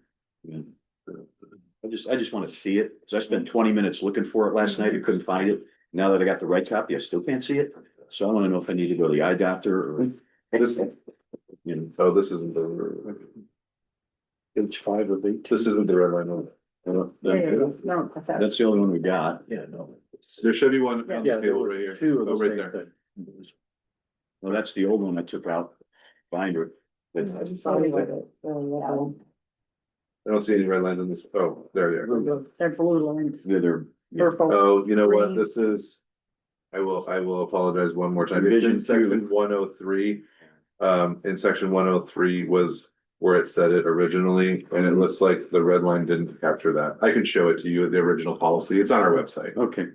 I just want to see it. So I spent 20 minutes looking for it last night. I couldn't find it. Now that I got the right copy, I still can't see it. So I want to know if I need to go to the eye doctor or, This, you know. oh, this isn't the, Page 5 of 8. this isn't the red line. No, I thought- That's the only one we got. Yeah, no. There should be one on Yeah, the there table were right here. two of Oh, the right same there. thing. Well, that's the old one I took out. Binder. I don't see any red lines in this. Oh, there they are. They're blue lines. They're, Purple. Oh, you know what? Green. This is. I will apologize one more time. Revision In section 103. In section 103 was where it said it originally, and it looks like the red line didn't capture that. I can show it to you, the original policy. It's on our website. okay,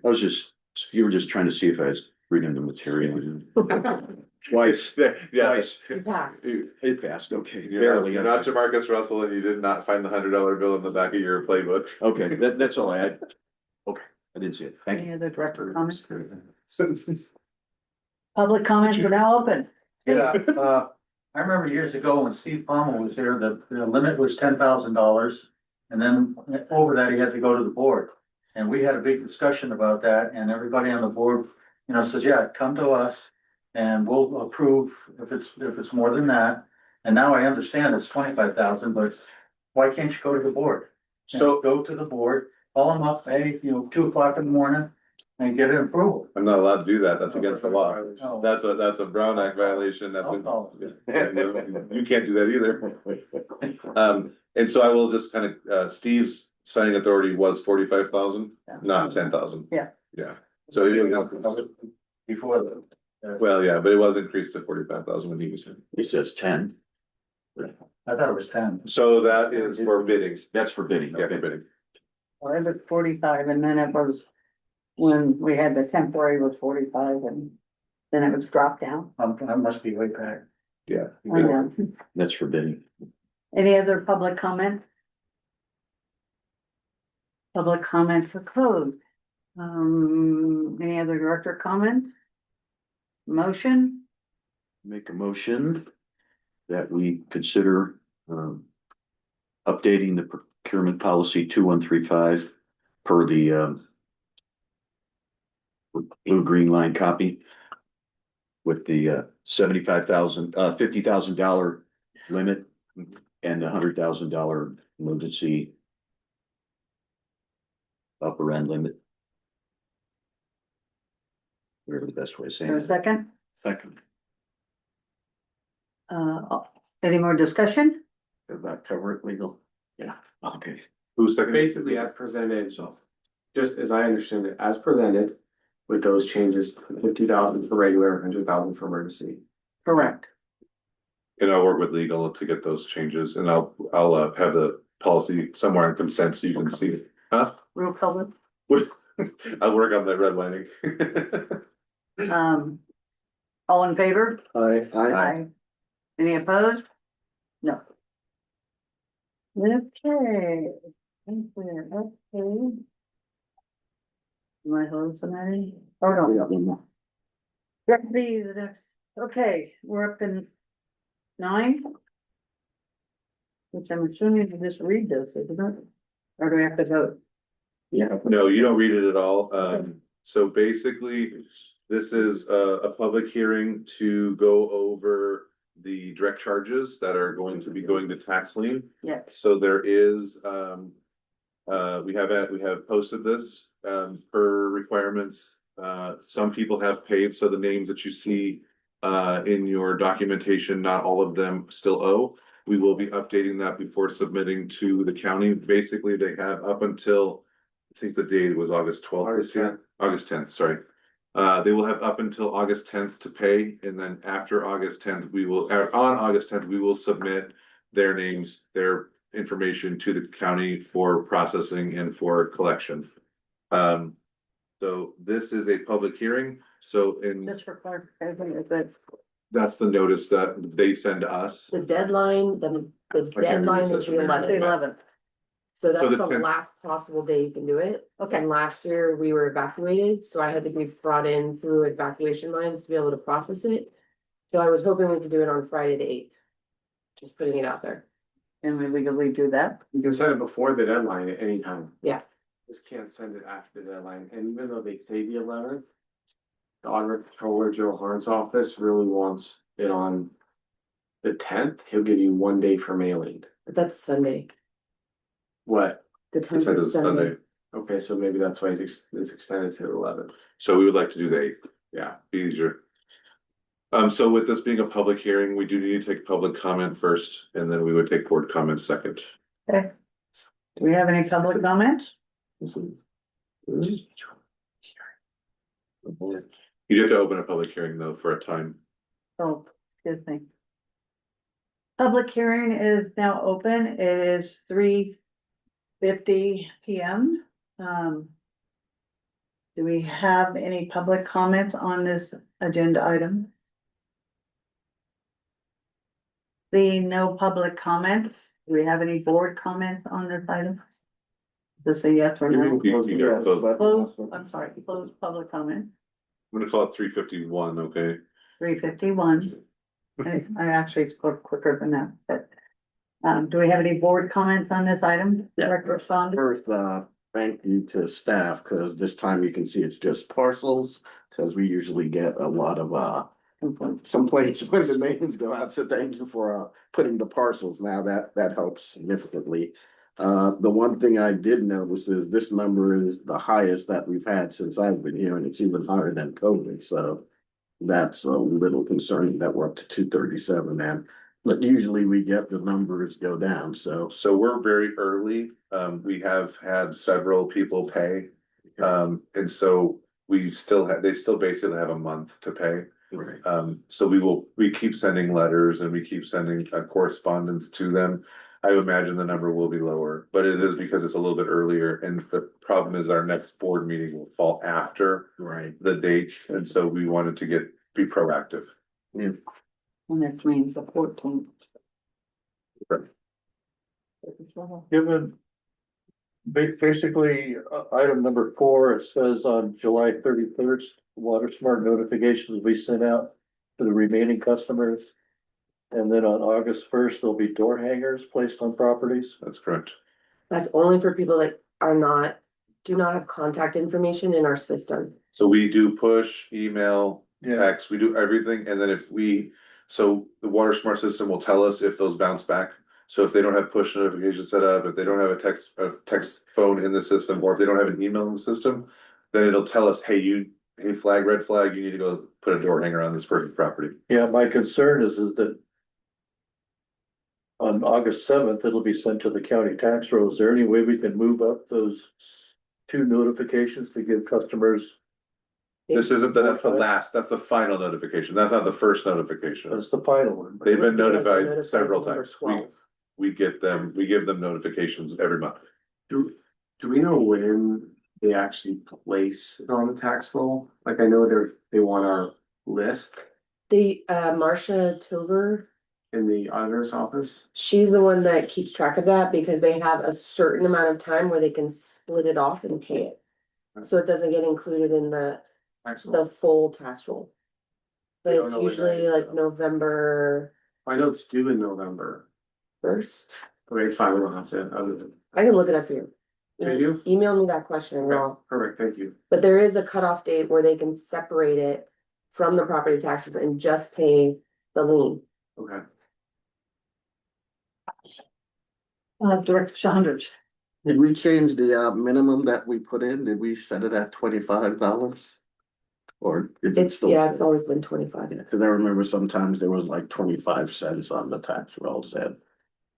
you were just trying to see if I was reading the material. Twice, Yeah. twice. You passed. It passed, okay, You're barely. not Jamarcus Russell, and you did not find the $100 bill in the back of your playbook. Okay, that's all I had. Okay, I didn't see it. Thank Any you. other director comments? Public comments are now open. Yeah, I remember years ago when Steve Palmer was here, the limit was $10,000. And then over that, he had to go to the board. And we had a big discussion about that, and everybody on the board, says, yeah, come to us. And we'll approve if it's more than that. And now I understand it's 25,000, but why can't you go to the board? So- Go to the board, call them up, hey, 2:00 in the morning and get an approval. I'm not allowed to do that. That's against the law. Oh. That's a Brown Act violation. That's Oh. you can't do that either. And so I will just kind of, Steve's signing authority was 45,000, not 10,000. Yeah. Yeah. So Before the. well, yeah, but it was increased to 45,000 when he was here. It says 10. I thought it was 10. So that is for bidding. That's for bidding. Yeah, for Okay. bidding. Well, it was 45, and then it was, when we had the temporary was 45, and then it was dropped down. I must be way back. Yeah. I know. That's for bidding. Any other public comment? Public comment for closed. Any other director comment? Motion? Make a motion that we consider updating the procurement policy 2135 per the blue-green line copy with the $50,000 limit and the $100,000 emergency upper end limit. Whatever the best way of saying For a it. second, Second, any more discussion? does that cover it legal? Okay. Who's second? Basically, as presented, just as I understand it, as presented, with those changes, 50,000 for regular, 100,000 for emergency. Correct. And I'll work with legal to get those changes and I'll have the policy somewhere in consent so you can see it. Huh? Real public. I'll work on that redlining. All in favor? I, Any opposed? No. Okay. Okay. Am I hallucinating? Oh, no. We got one more. Deputies, okay, we're up in 9. Which I'm assuming you just read this, isn't it? Or do we have to vote? Yeah. No, you don't read it at all. So basically, this is a public hearing to go over the direct charges that are going to be going to tax lien. Yeah. So there is, we have posted this, per requirements. Some people have paid, so the names that you see, in your documentation, not all of them still owe. We will be updating that before submitting to the county. Basically, they have up until, I think the date was August 12th this year. August 10th, sorry. They will have up until August 10th to pay, and then after August 10th, on August 10th, we will submit their names, their information to the county for processing and for collection. So this is a public hearing, so Just for clarification, is it that's the notice that they send us. The deadline, the deadline is the the 11th. 11th? So So that's the the 10th. last possible day you can do it. Okay. And last year we were evacuated, so I had to be brought in through evacuation lines to be able to process it. So I was hoping we could do it on Friday the 8th. Just putting it out there. Can we legally do that? You can send it before the deadline at any time. Yeah. Just can't send it after the deadline, and even though they say the 11th. The auditor controller Joe Harn's office really wants it on. The 10th, he'll give you 1 day for mailing. But that's Sunday. What? The 10th Sunday is is Sunday. Sunday. Okay, so maybe that's why it's extended to the 11th. So we would like to do the 8th. Yeah. Be easier. So with this being a public hearing, we do need to take public comment first, and then we would take board comments second. Okay. Do we have any public comments? You have to open a public hearing though for a time. Oh, good thing. Public hearing is now open. It is 3:50 PM. Do we have any public comments on this agenda item? Seeing no public comments, do we have any board comments on this item? Just say yes or no. You got those. Close, I'm sorry, close public comment, I'm gonna call it 3:51, okay? 3:51. I actually spoke quicker than that, but. Do we have any board comments on this item? Yeah. Director Responder? First, thank you to staff, cause this time you can see it's just parcels, cause we usually get a lot of, complaints when the names go out, so thank you for, putting the parcels, now that helps significantly. The one thing I did notice is this number is the highest that we've had since I've been here, and it's even higher than COVID, so. That's a little concerning that we're up to 237 and, but usually we get the numbers go down, so. So we're very early. We have had several people pay. And so they still basically have a month to pay. Right. So we keep sending letters and we keep sending correspondence to them. I would imagine the number will be lower, but it is because it's a little bit earlier, and the problem is our next board meeting will fall after Right. the dates, and so we wanted to be proactive. Yeah. And that means the 14th. given. Basically, item number 4, it says on July 31st, water smart notifications will be sent out to the remaining customers. And then on August 1st, there'll be door hangers placed on properties. That's correct. That's only for people that are not do not have contact information in our system. So we do push, email, Yeah, text, we do everything, and then so the water smart system will tell us if those bounce back. So if they don't have push notifications set up, if they don't have a text phone in the system, or if they don't have an email in the system, then it'll tell us, hey, flag, red flag, you need to go put a door hanger on this person's property. yeah, my concern is that on August 7th, it'll be sent to the county tax roll. Is there any way we can move up those two notifications to give customers? That's the final notification. That's not the first notification. That's the final one. They've been They're notified several November times. 12th. We give them notifications every month. Do we know when they actually place it on the tax roll? Like, I know they want our list The Marcia Tover, in the auditor's office. she's the one that keeps track of that because they have a certain amount of time where they can split it off and pay it. So it doesn't get included in the Tax roll. the full tax roll. But We don't it's know when that usually is, like though. November I know it's due in November. 1st. Okay, it's fine, we don't have to, other than, I can look it up for you. Could you? Email me that question and okay, I'll, perfect, thank you. but there is a cutoff date where they can separate it from the property taxes and just pay the lien. Okay. Director Saunders. Did we change the minimum that we put in? Did we set it at $25? Or is it It's, still? yeah, it's always been 25. Yeah, cause I remember sometimes there was like 25 cents on the tax roll said.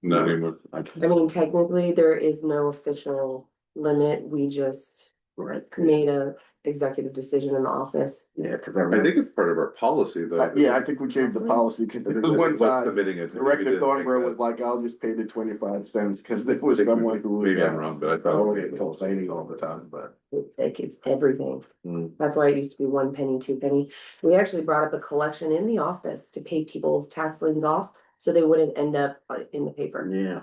Not anymore. I mean, technically, there is no official limit. We just Right, made a executive decision in the office. yeah, cause I I remember, think it's part of our policy though. yeah, I think we changed the policy, cause there was one What's time. committing it? Director Thornburg was like, I'll just pay the 25 cents, cause there was someone who was. Maybe I'm wrong, but I thought. Complaining all the time, but. Like it's everything. Mm. That's why it used to be 1 penny, 2 penny. We actually brought up a collection in the office to pay people's tax liens off, so they wouldn't end up in the paper. Yeah,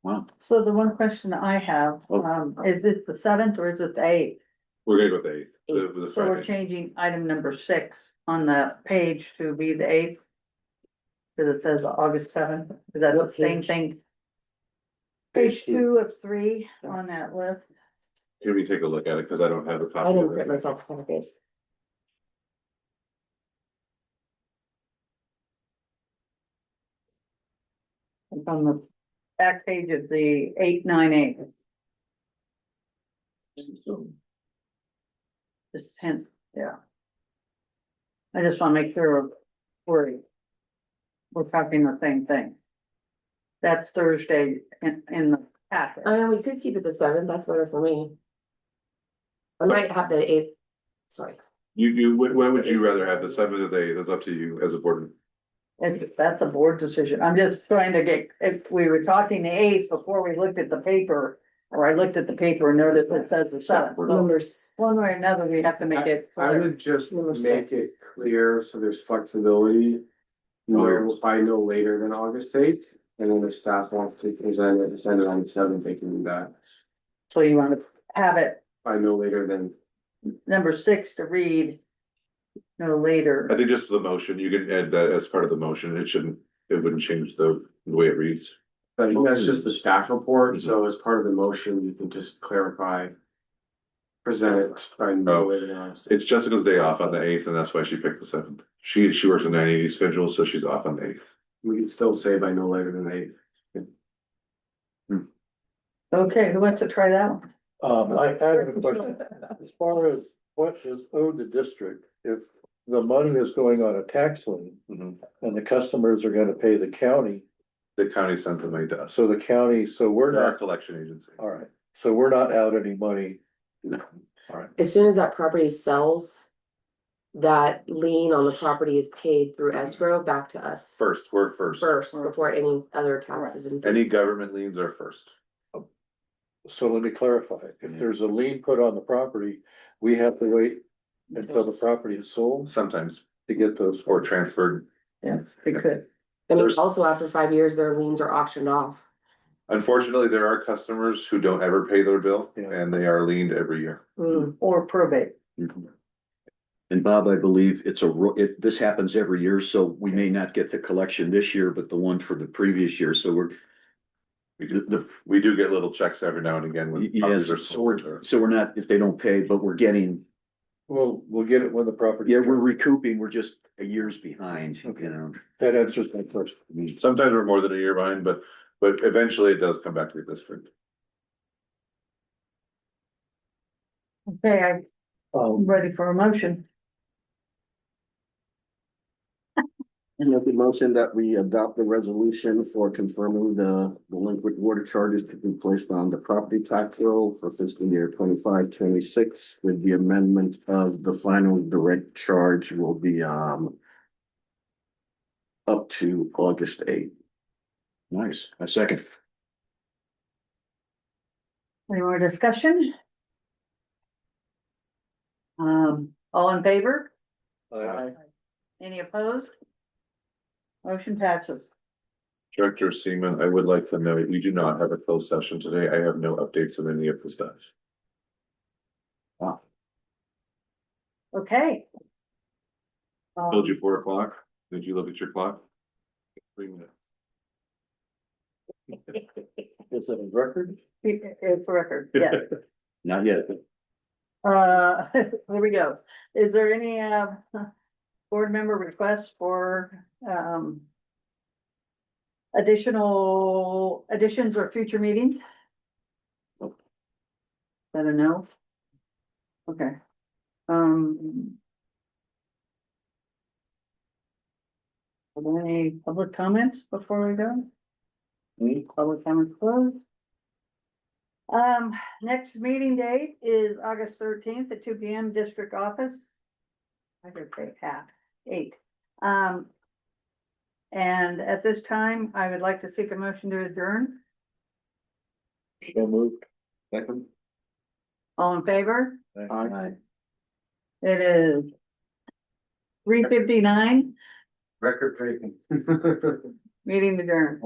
Wow. So the one question I have, Oh. is it the 7th or is it the 8th? We're gonna go with the 8th, the So we're Friday. changing item number 6 on the page to be the 8th. Cause it says August 7th. Is that the What same page? thing? Page 2 of 3 on that list. Can we take a look at it? Cause I don't have a I copy. didn't of print it. myself a packet. It's on the back page of the 898. This 10th, yeah. I just wanna make sure we're talking the same thing. That's Thursday in the packet. I mean, we could keep it the 7th, that's better for me. I might have the 8th, sorry. When would you rather have the 7th or the 8th? That's up to you as a board. That's a board decision. I'm just trying to get, if we were talking the 8th before we looked at the paper, or I looked at the paper and noticed it says the 7th. So Numbers, one way or another, we have to make it. I would just Number make 6. it clear so there's flexibility. Where by no later than August 8th, and then if staff wants to present it and send it on the 7th, they can do that. So you want to have it By no later than, number 6 to read no later. I think just the motion, you can add that as part of the motion. It wouldn't change the way it reads. I think that's just the staff report, so as part of the motion, you can just clarify. Present it by no later than August. It's Jessica's day off on the 8th, and that's why she picked the 7th. She works a 980 schedule, so she's off on the 8th. We can still say by no later than the 8th. Okay, who wants to try that one? I have a question. As far as what is owed the district, if the money is going on a tax lien and the customers are gonna pay the county, The county sends the money to us. so the county, so we're We're our not, collection agency. all right, so we're not out any money. No. All right, as soon as that property sells, that lien on the property is paid through escrow back to us. We're first. First, before any other taxes and. Any fees. government liens are first. so let me clarify, if there's a lien put on the property, we have to wait until the property is sold Sometimes, to get those. or transferred. Yeah, we could. I mean, There's- also after 5 years, their liens are auctioned off. Unfortunately, there are customers who don't ever pay their bill, Yeah. and they are liened every year. Or probate. And Bob, I believe this happens every year, so we may not get the collection this year, but the one for the previous year, so We do get little checks every now and again when. Yes, properties are so we're, sold. so we're not, if they don't pay, but we're getting, We'll get it when the property. yeah, we're recouping, we're just a year's behind, you know. That answers my question. Sometimes we're more than a year behind, but eventually it does come back to the district. Okay, I'm ready for a motion. And with the motion that we adopt the resolution for confirming the delinquent water charges to be placed on the property tax roll for fiscal year 25-26, with the amendment of the final direct charge will be up to August 8th. Nice, a second. Any more discussion? All in favor? Aye. Any opposed? Motion passes. Director Seaman, I would like to note, we do not have a closed session today. I have no updates on any of the stuff. Okay. Told you 4 o'clock. Did you look at your clock? 3 minutes. Is it a record? It's a record, yeah. Not yet. Here we go. Is there any, board member requests for, additions or future meetings? Is that a no? Okay. Are there any public comments before we go? Any public comments closed? Next meeting date is August 13th at 2 p.m. District Office. I could say 8. And at this time, I would like to seek a motion to adjourn. So moved. Second. All in favor? Aye. It is 3:59, Record breaking. meeting adjourned.